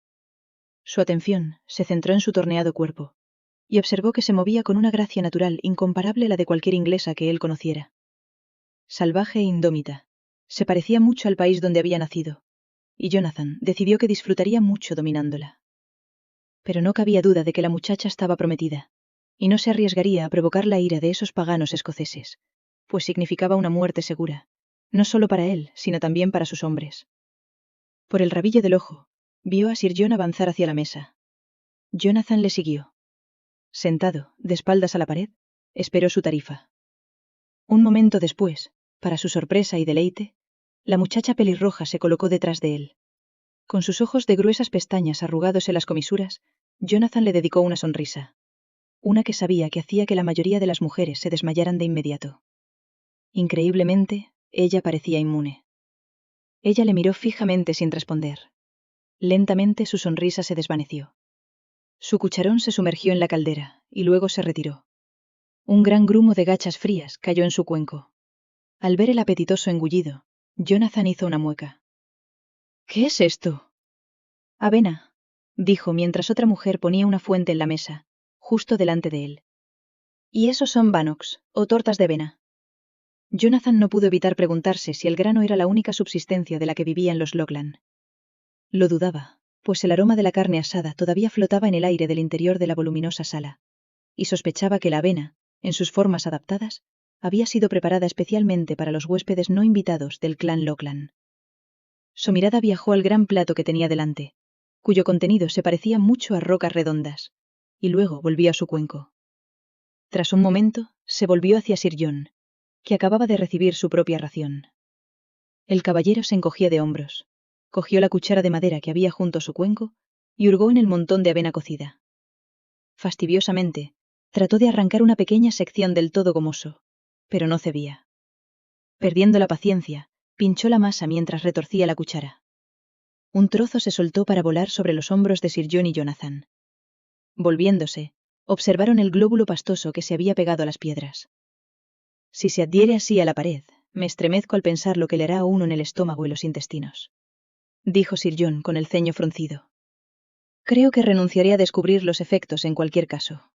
Su atención se centró en su torneado cuerpo, y observó que se movía con una gracia natural incomparable a la de cualquier inglesa que él conociera. Salvaje e indómita, se parecía mucho al país donde había nacido, y Jonathan decidió que disfrutaría mucho dominándola. Pero no cabía duda de que la muchacha estaba prometida, y no se arriesgaría a provocar la ira de esos paganos escoceses, pues significaba una muerte segura, no solo para él, sino también para sus hombres. Por el rabillo del ojo, vio a Sir John avanzar hacia la mesa. Jonathan le siguió. Sentado, de espaldas a la pared, esperó su tarifa. Un momento después, para su sorpresa y deleite, la muchacha pelirroja se colocó detrás de él. Con sus ojos de gruesas pestañas arrugados en las comisuras, Jonathan le dedicó una sonrisa. Una que sabía que hacía que la mayoría de las mujeres se desmayaran de inmediato. Increíblemente, ella parecía inmune. Ella le miró fijamente sin responder. Lentamente su sonrisa se desvaneció. Su cucharón se sumergió en la caldera, y luego se retiró. Un gran grumo de gachas frías cayó en su cuenco. Al ver el apetitoso engullido, Jonathan hizo una mueca. «¿Qué es esto?» «Avena», dijo mientras otra mujer ponía una fuente en la mesa, justo delante de él. «Y esos son bannocks, o tortas de avena». Jonathan no pudo evitar preguntarse si el grano era la única subsistencia de la que vivían los Lochlann. Lo dudaba, pues el aroma de la carne asada todavía flotaba en el aire del interior de la voluminosa sala, y sospechaba que la avena, en sus formas adaptadas, había sido preparada especialmente para los huéspedes no invitados del clan Lockland. Su mirada viajó al gran plato que tenía delante, cuyo contenido se parecía mucho a rocas redondas, y luego volvió a su cuenco. Tras un momento, se volvió hacia Sir John, que acababa de recibir su propia ración. El caballero se encogía de hombros, cogió la cuchara de madera que había junto a su cuenco y hurgó en el montón de avena cocida. Fastidiosamente, trató de arrancar una pequeña sección del todo gomoso, pero no cedía. Perdiendo la paciencia, pinchó la masa mientras retorcía la cuchara. Un trozo se soltó para volar sobre los hombros de Sir John y Jonathan. Volviéndose, observaron el glóbulo pastoso que se había pegado a las piedras. Si se adhiere así a la pared, me estremezco al pensar lo que le hará a uno en el estómago y los intestinos, dijo Sir John con el ceño fruncido. Creo que renunciaré a descubrir los efectos en cualquier caso.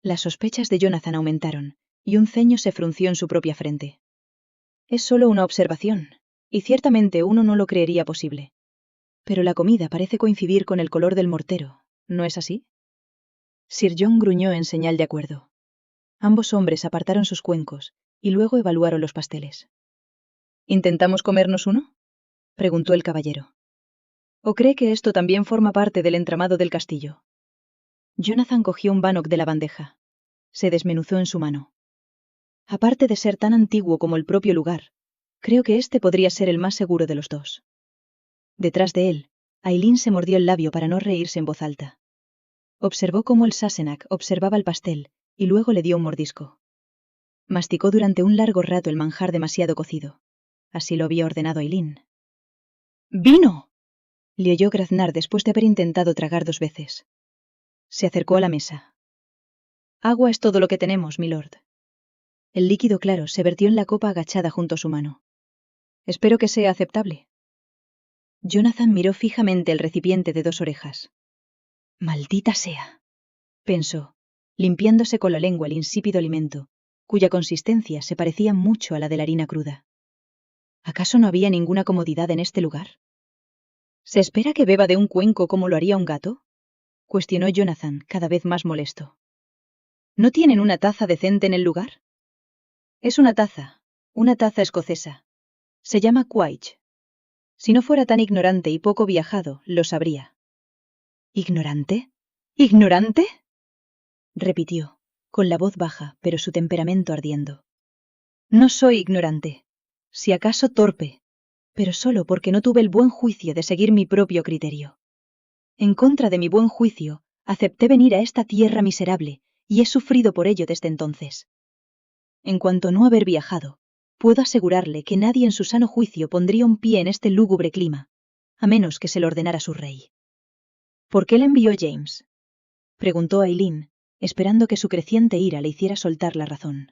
Las sospechas de Jonathan aumentaron, y un ceño se frunció en su propia frente. Es solo una observación, y ciertamente uno no lo creería posible. Pero la comida parece coincidir con el color del mortero, ¿no es así? Sir John gruñó en señal de acuerdo. Ambos hombres apartaron sus cuencos, y luego evaluaron los pasteles. ¿Intentamos comernos uno?, preguntó el caballero. ¿O cree que esto también forma parte del entramado del castillo? Jonathan cogió un bannock de la bandeja. Se desmenuzó en su mano. Aparte de ser tan antiguo como el propio lugar, creo que este podría ser el más seguro de los dos. Detrás de él, Aileen se mordió el labio para no reírse en voz alta. Observó cómo el Sassenach observaba el pastel, y luego le dio un mordisco. Masticó durante un largo rato el manjar demasiado cocido. Así lo había ordenado Aileen. ¡Vino!, le oyó graznar después de haber intentado tragar 2 veces. Se acercó a la mesa. Agua es todo lo que tenemos, milord. El líquido claro se vertió en la copa agachada junto a su mano. Espero que sea aceptable. Jonathan miró fijamente el recipiente de 2 orejas. Maldita sea, pensó, limpiándose con la lengua el insípido alimento, cuya consistencia se parecía mucho a la de la harina cruda. ¿Acaso no había ninguna comodidad en este lugar? ¿Se espera que beba de un cuenco como lo haría un gato?, cuestionó Jonathan, cada vez más molesto. ¿No tienen una taza decente en el lugar? Es una taza escocesa. Se llama Quaich. Si no fuera tan ignorante y poco viajado, lo sabría. ¿Ignorante? ¿Ignorante?, repitió, con la voz baja, pero su temperamento ardiendo. No soy ignorante, si acaso torpe, pero solo porque no tuve el buen juicio de seguir mi propio criterio. En contra de mi buen juicio, acepté venir a esta tierra miserable, y he sufrido por ello desde entonces. En cuanto a no haber viajado, puedo asegurarle que nadie en su sano juicio pondría un pie en este lúgubre clima, a menos que se lo ordenara su rey. ¿Por qué le envió James?, preguntó Aileen, esperando que su creciente ira le hiciera soltar la razón.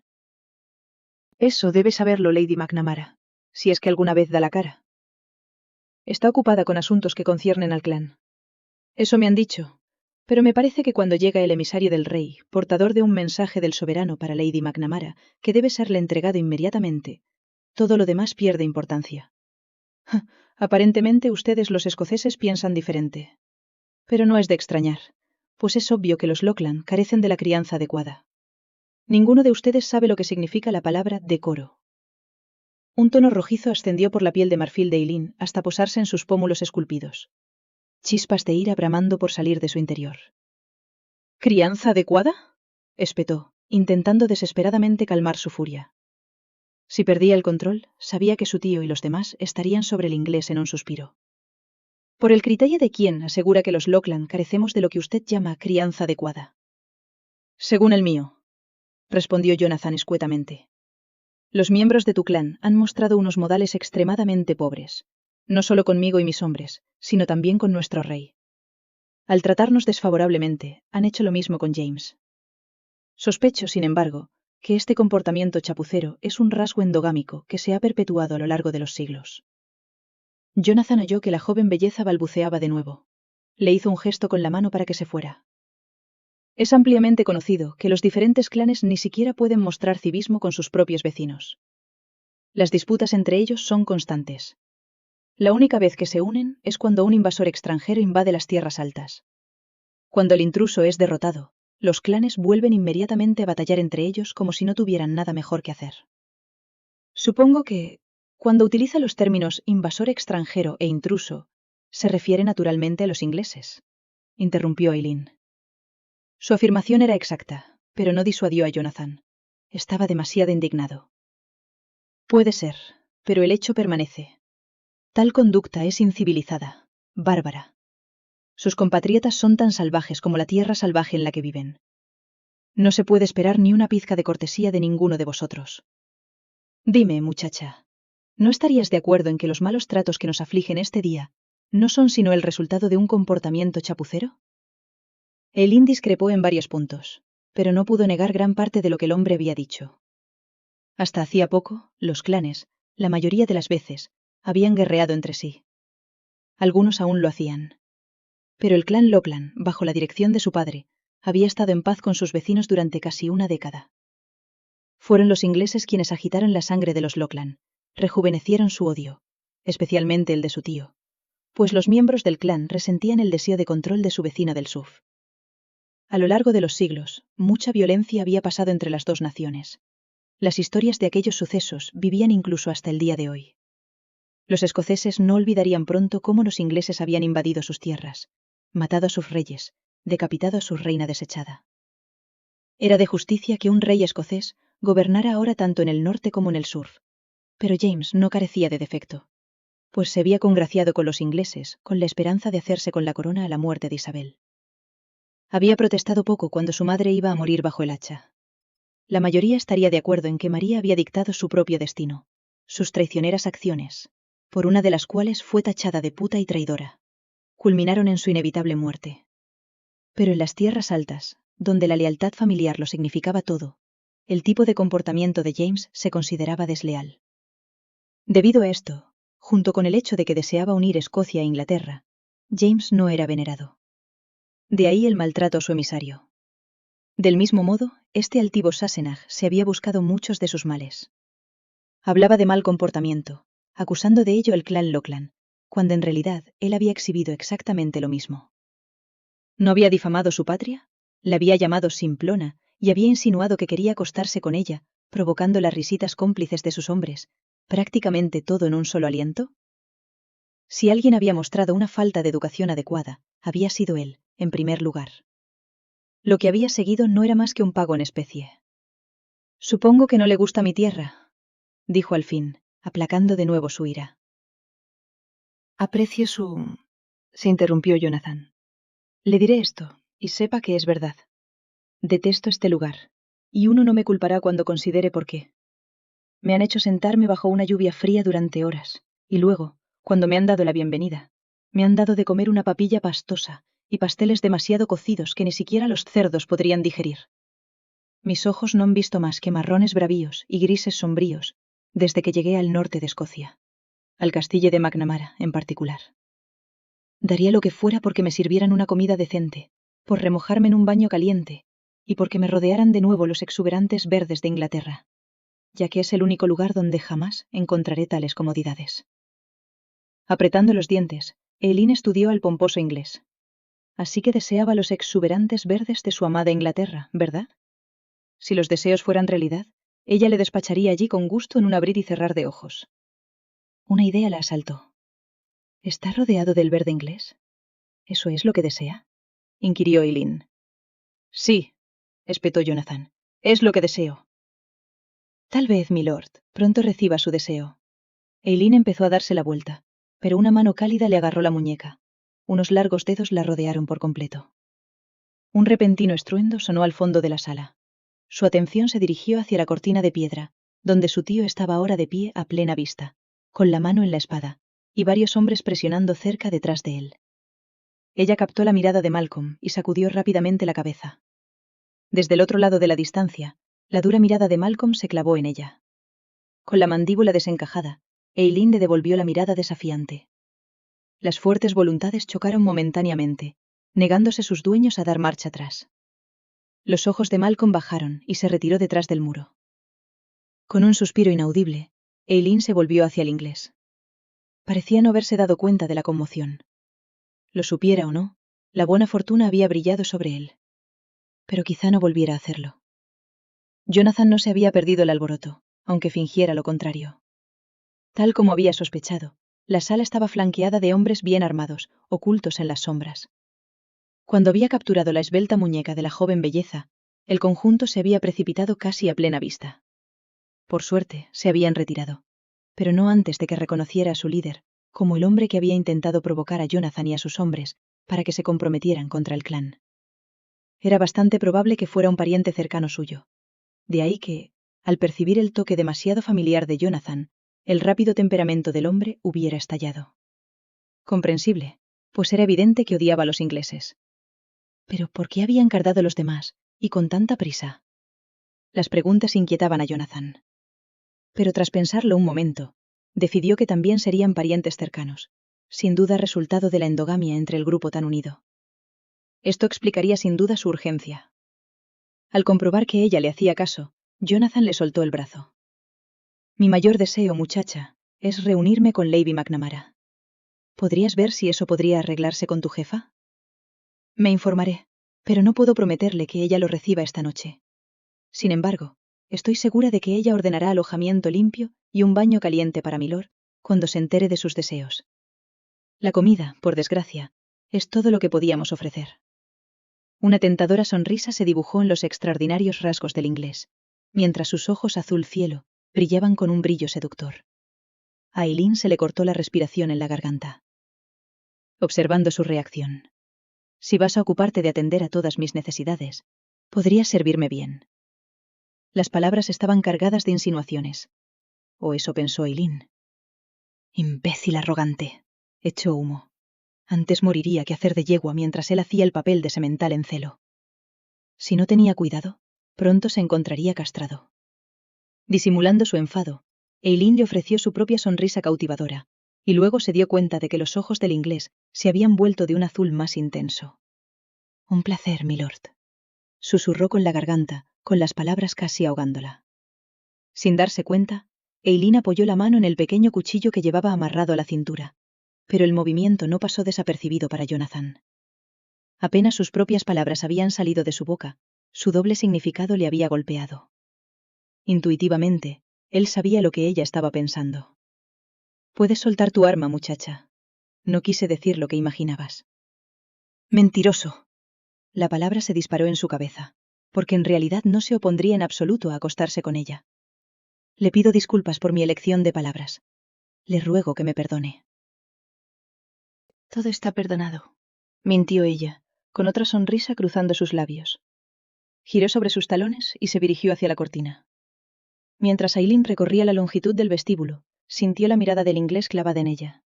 Eso debe saberlo Lady McNamara, si es que alguna vez da la cara. Está ocupada con asuntos que conciernen al clan. Eso me han dicho, pero me parece que cuando llega el emisario del rey, portador de un mensaje del soberano para Lady McNamara, que debe serle entregado inmediatamente, todo lo demás pierde importancia. Aparentemente ustedes los escoceses piensan diferente. Pero no es de extrañar, pues es obvio que los Lockland carecen de la crianza adecuada. Ninguno de ustedes sabe lo que significa la palabra decoro. Un tono rojizo ascendió por la piel de marfil de Aileen hasta posarse en sus pómulos esculpidos. Chispas de ira bramando por salir de su interior. ¿Crianza adecuada?, espetó, intentando desesperadamente calmar su furia. Si perdía el control, sabía que su tío y los demás estarían sobre el inglés en un suspiro. ¿Por el criterio de quién asegura que los Lockland carecemos de lo que usted llama crianza adecuada? Según el mío, respondió Jonathan escuetamente. Los miembros de tu clan han mostrado unos modales extremadamente pobres, no solo conmigo y mis hombres, sino también con nuestro rey. Al tratarnos desfavorablemente, han hecho lo mismo con James. Sospecho, sin embargo, que este comportamiento chapucero es un rasgo endogámico que se ha perpetuado a lo largo de los siglos. Jonathan oyó que la joven belleza balbuceaba de nuevo. Le hizo un gesto con la mano para que se fuera. Es ampliamente conocido que los diferentes clanes ni siquiera pueden mostrar civismo con sus propios vecinos. Las disputas entre ellos son constantes. La única vez que se unen es cuando un invasor extranjero invade las tierras altas. Cuando el intruso es derrotado, los clanes vuelven inmediatamente a batallar entre ellos como si no tuvieran nada mejor que hacer. Supongo que, cuando utiliza los términos invasor extranjero e intruso, se refiere naturalmente a los ingleses, interrumpió Eileen. Su afirmación era exacta, pero no disuadió a Jonathan. Estaba demasiado indignado. Puede ser, pero el hecho permanece. Tal conducta es incivilizada, bárbara. Sus compatriotas son tan salvajes como la tierra salvaje en la que viven. No se puede esperar ni una pizca de cortesía de ninguno de vosotros. Dime, muchacha, ¿no estarías de acuerdo en que los malos tratos que nos afligen este día no son sino el resultado de un comportamiento chapucero? Eileen discrepó en varios puntos, pero no pudo negar gran parte de lo que el hombre había dicho. Hasta hacía poco, los clanes, la mayoría de las veces, habían guerreado entre sí. Algunos aún lo hacían. Pero el clan Lockland, bajo la dirección de su padre, había estado en paz con sus vecinos durante casi una década. Fueron los ingleses quienes agitaron la sangre de los Lockland, rejuvenecieron su odio, especialmente el de su tío, pues los miembros del clan resentían el deseo de control de su vecina del sur. A lo largo de los siglos, mucha violencia había pasado entre las dos naciones. Las historias de aquellos sucesos vivían incluso hasta el día de hoy. Los escoceses no olvidarían pronto cómo los ingleses habían invadido sus tierras, matado a sus reyes, decapitado a su reina desechada. Era de justicia que un rey escocés gobernara ahora tanto en el norte como en el sur. Pero James no carecía de defecto, pues se había congraciado con los ingleses con la esperanza de hacerse con la corona a la muerte de Isabel. Había protestado poco cuando su madre iba a morir bajo el hacha. La mayoría estaría de acuerdo en que María había dictado su propio destino, sus traicioneras acciones, por una de las cuales fue tachada de puta y traidora, culminaron en su inevitable muerte. Pero en las tierras altas, donde la lealtad familiar lo significaba todo, el tipo de comportamiento de James se consideraba desleal. Debido a esto, junto con el hecho de que deseaba unir Escocia e Inglaterra, James no era venerado. De ahí el maltrato a su emisario. Del mismo modo, este altivo Sassenagh se había buscado muchos de sus males. Hablaba de mal comportamiento, acusando de ello al clan Lockland, cuando en realidad él había exhibido exactamente lo mismo. ¿No había difamado su patria? La había llamado simplona y había insinuado que quería acostarse con ella, provocando las risitas cómplices de sus hombres, prácticamente todo en un solo aliento. Si alguien había mostrado una falta de educación adecuada, había sido él, en primer lugar. Lo que había seguido no era más que un pago en especie. Supongo que no le gusta mi tierra, dijo al fin, aplacando de nuevo su ira. Aprecio su... se interrumpió Jonathan. Le diré esto, y sepa que es verdad. Detesto este lugar, y uno no me culpará cuando considere por qué. Me han hecho sentarme bajo una lluvia fría durante horas, y luego, cuando me han dado la bienvenida, me han dado de comer una papilla pastosa y pasteles demasiado cocidos que ni siquiera los cerdos podrían digerir. Mis ojos no han visto más que marrones bravíos y grises sombríos desde que llegué al norte de Escocia, al castillo de McNamara en particular. Daría lo que fuera porque me sirvieran una comida decente, por remojarme en un baño caliente, y porque me rodearan de nuevo los exuberantes verdes de Inglaterra, ya que es el único lugar donde jamás encontraré tales comodidades. Apretando los dientes, Eileen estudió al pomposo inglés. Así que deseaba los exuberantes verdes de su amada Inglaterra, ¿verdad? Si los deseos fueran realidad, ella le despacharía allí con gusto en un abrir y cerrar de ojos. Una idea la asaltó. ¿Está rodeado del verde inglés? ¿Eso es lo que desea?, inquirió Eileen. Sí, espetó Jonathan. Es lo que deseo. Tal vez, milord, pronto reciba su deseo. Eileen empezó a darse la vuelta, pero una mano cálida le agarró la muñeca. Unos largos dedos la rodearon por completo. Un repentino estruendo sonó al fondo de la sala. Su atención se dirigió hacia la cortina de piedra, donde su tío estaba ahora de pie a plena vista, con la mano en la espada, y varios hombres presionando cerca detrás de él. Ella captó la mirada de Malcolm y sacudió rápidamente la cabeza. Desde el otro lado de la distancia, la dura mirada de Malcolm se clavó en ella. Con la mandíbula desencajada, Eileen le devolvió la mirada desafiante. Las fuertes voluntades chocaron momentáneamente, negándose sus dueños a dar marcha atrás. Los ojos de Malcolm bajaron y se retiró detrás del muro. Con un suspiro inaudible, Eileen se volvió hacia el inglés. Parecía no haberse dado cuenta de la conmoción. Lo supiera o no, la buena fortuna había brillado sobre él. Pero quizá no volviera a hacerlo. Jonathan no se había perdido el alboroto, aunque fingiera lo contrario. Tal como había sospechado, la sala estaba flanqueada de hombres bien armados, ocultos en las sombras. Cuando había capturado la esbelta muñeca de la joven belleza, el conjunto se había precipitado casi a plena vista. Por suerte, se habían retirado, pero no antes de que reconociera a su líder, como el hombre que había intentado provocar a Jonathan y a sus hombres para que se comprometieran contra el clan. Era bastante probable que fuera un pariente cercano suyo. De ahí que, al percibir el toque demasiado familiar de Jonathan, el rápido temperamento del hombre hubiera estallado. Comprensible, pues era evidente que odiaba a los ingleses. Pero ¿por qué había encardado a los demás, y con tanta prisa? Las preguntas inquietaban a Jonathan. Pero tras pensarlo un momento, decidió que también serían parientes cercanos, sin duda resultado de la endogamia entre el grupo tan unido. Esto explicaría sin duda su urgencia. Al comprobar que ella le hacía caso, Jonathan le soltó el brazo. Mi mayor deseo, muchacha, es reunirme con Lady McNamara. ¿Podrías ver si eso podría arreglarse con tu jefa? Me informaré, pero no puedo prometerle que ella lo reciba esta noche. Sin embargo, estoy segura de que ella ordenará alojamiento limpio y un baño caliente para Milord, cuando se entere de sus deseos. La comida, por desgracia, es todo lo que podíamos ofrecer. Una tentadora sonrisa se dibujó en los extraordinarios rasgos del inglés, mientras sus ojos azul cielo brillaban con un brillo seductor. A Eileen se le cortó la respiración en la garganta, observando su reacción. Si vas a ocuparte de atender a todas mis necesidades, podrías servirme bien. Las palabras estaban cargadas de insinuaciones. O eso pensó Eileen. Imbécil arrogante, echó humo. Antes moriría que hacer de yegua mientras él hacía el papel de semental en celo. Si no tenía cuidado, pronto se encontraría castrado. Disimulando su enfado, Eileen le ofreció su propia sonrisa cautivadora, y luego se dio cuenta de que los ojos del inglés se habían vuelto de un azul más intenso. Un placer, milord, susurró con la garganta, con las palabras casi ahogándola. Sin darse cuenta, Eileen apoyó la mano en el pequeño cuchillo que llevaba amarrado a la cintura, pero el movimiento no pasó desapercibido para Jonathan. Apenas sus propias palabras habían salido de su boca, su doble significado le había golpeado. Intuitivamente, él sabía lo que ella estaba pensando. Puedes soltar tu arma, muchacha. No quise decir lo que imaginabas. Mentiroso. La palabra se disparó en su cabeza, porque en realidad no se opondría en absoluto a acostarse con ella. Le pido disculpas por mi elección de palabras. Le ruego que me perdone. Todo está perdonado, mintió ella, con otra sonrisa cruzando sus labios. Giró sobre sus talones y se dirigió hacia la cortina. Mientras Eileen recorría la longitud del vestíbulo, sintió la mirada del inglés clavada en ella.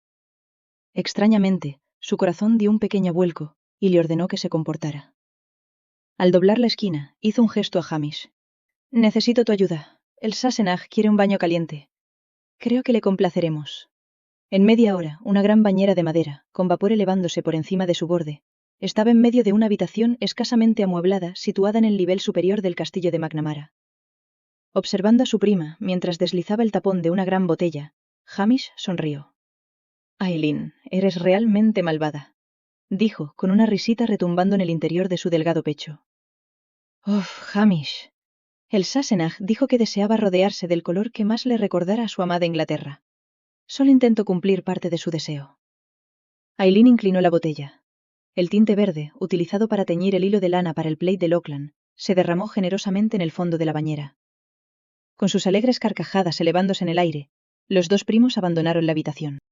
Extrañamente, su corazón dio un pequeño vuelco y le ordenó que se comportara. Al doblar la esquina, hizo un gesto a Hamish. Necesito tu ayuda. El Sassenagh quiere un baño caliente. Creo que le complaceremos. En media hora, una gran bañera de madera, con vapor elevándose por encima de su borde, estaba en medio de una habitación escasamente amueblada situada en el nivel superior del castillo de McNamara. Observando a su prima mientras deslizaba el tapón de una gran botella, Hamish sonrió. Eileen, eres realmente malvada, dijo, con una risita retumbando en el interior de su delgado pecho. Hamish. El Sassenagh dijo que deseaba rodearse del color que más le recordara a su amada Inglaterra. Solo intento cumplir parte de su deseo. Eileen inclinó la botella. El tinte verde, utilizado para teñir el hilo de lana para el plaid de Lockland, se derramó generosamente en el fondo de la bañera. Con sus alegres carcajadas elevándose en el aire, los dos primos abandonaron la habitación.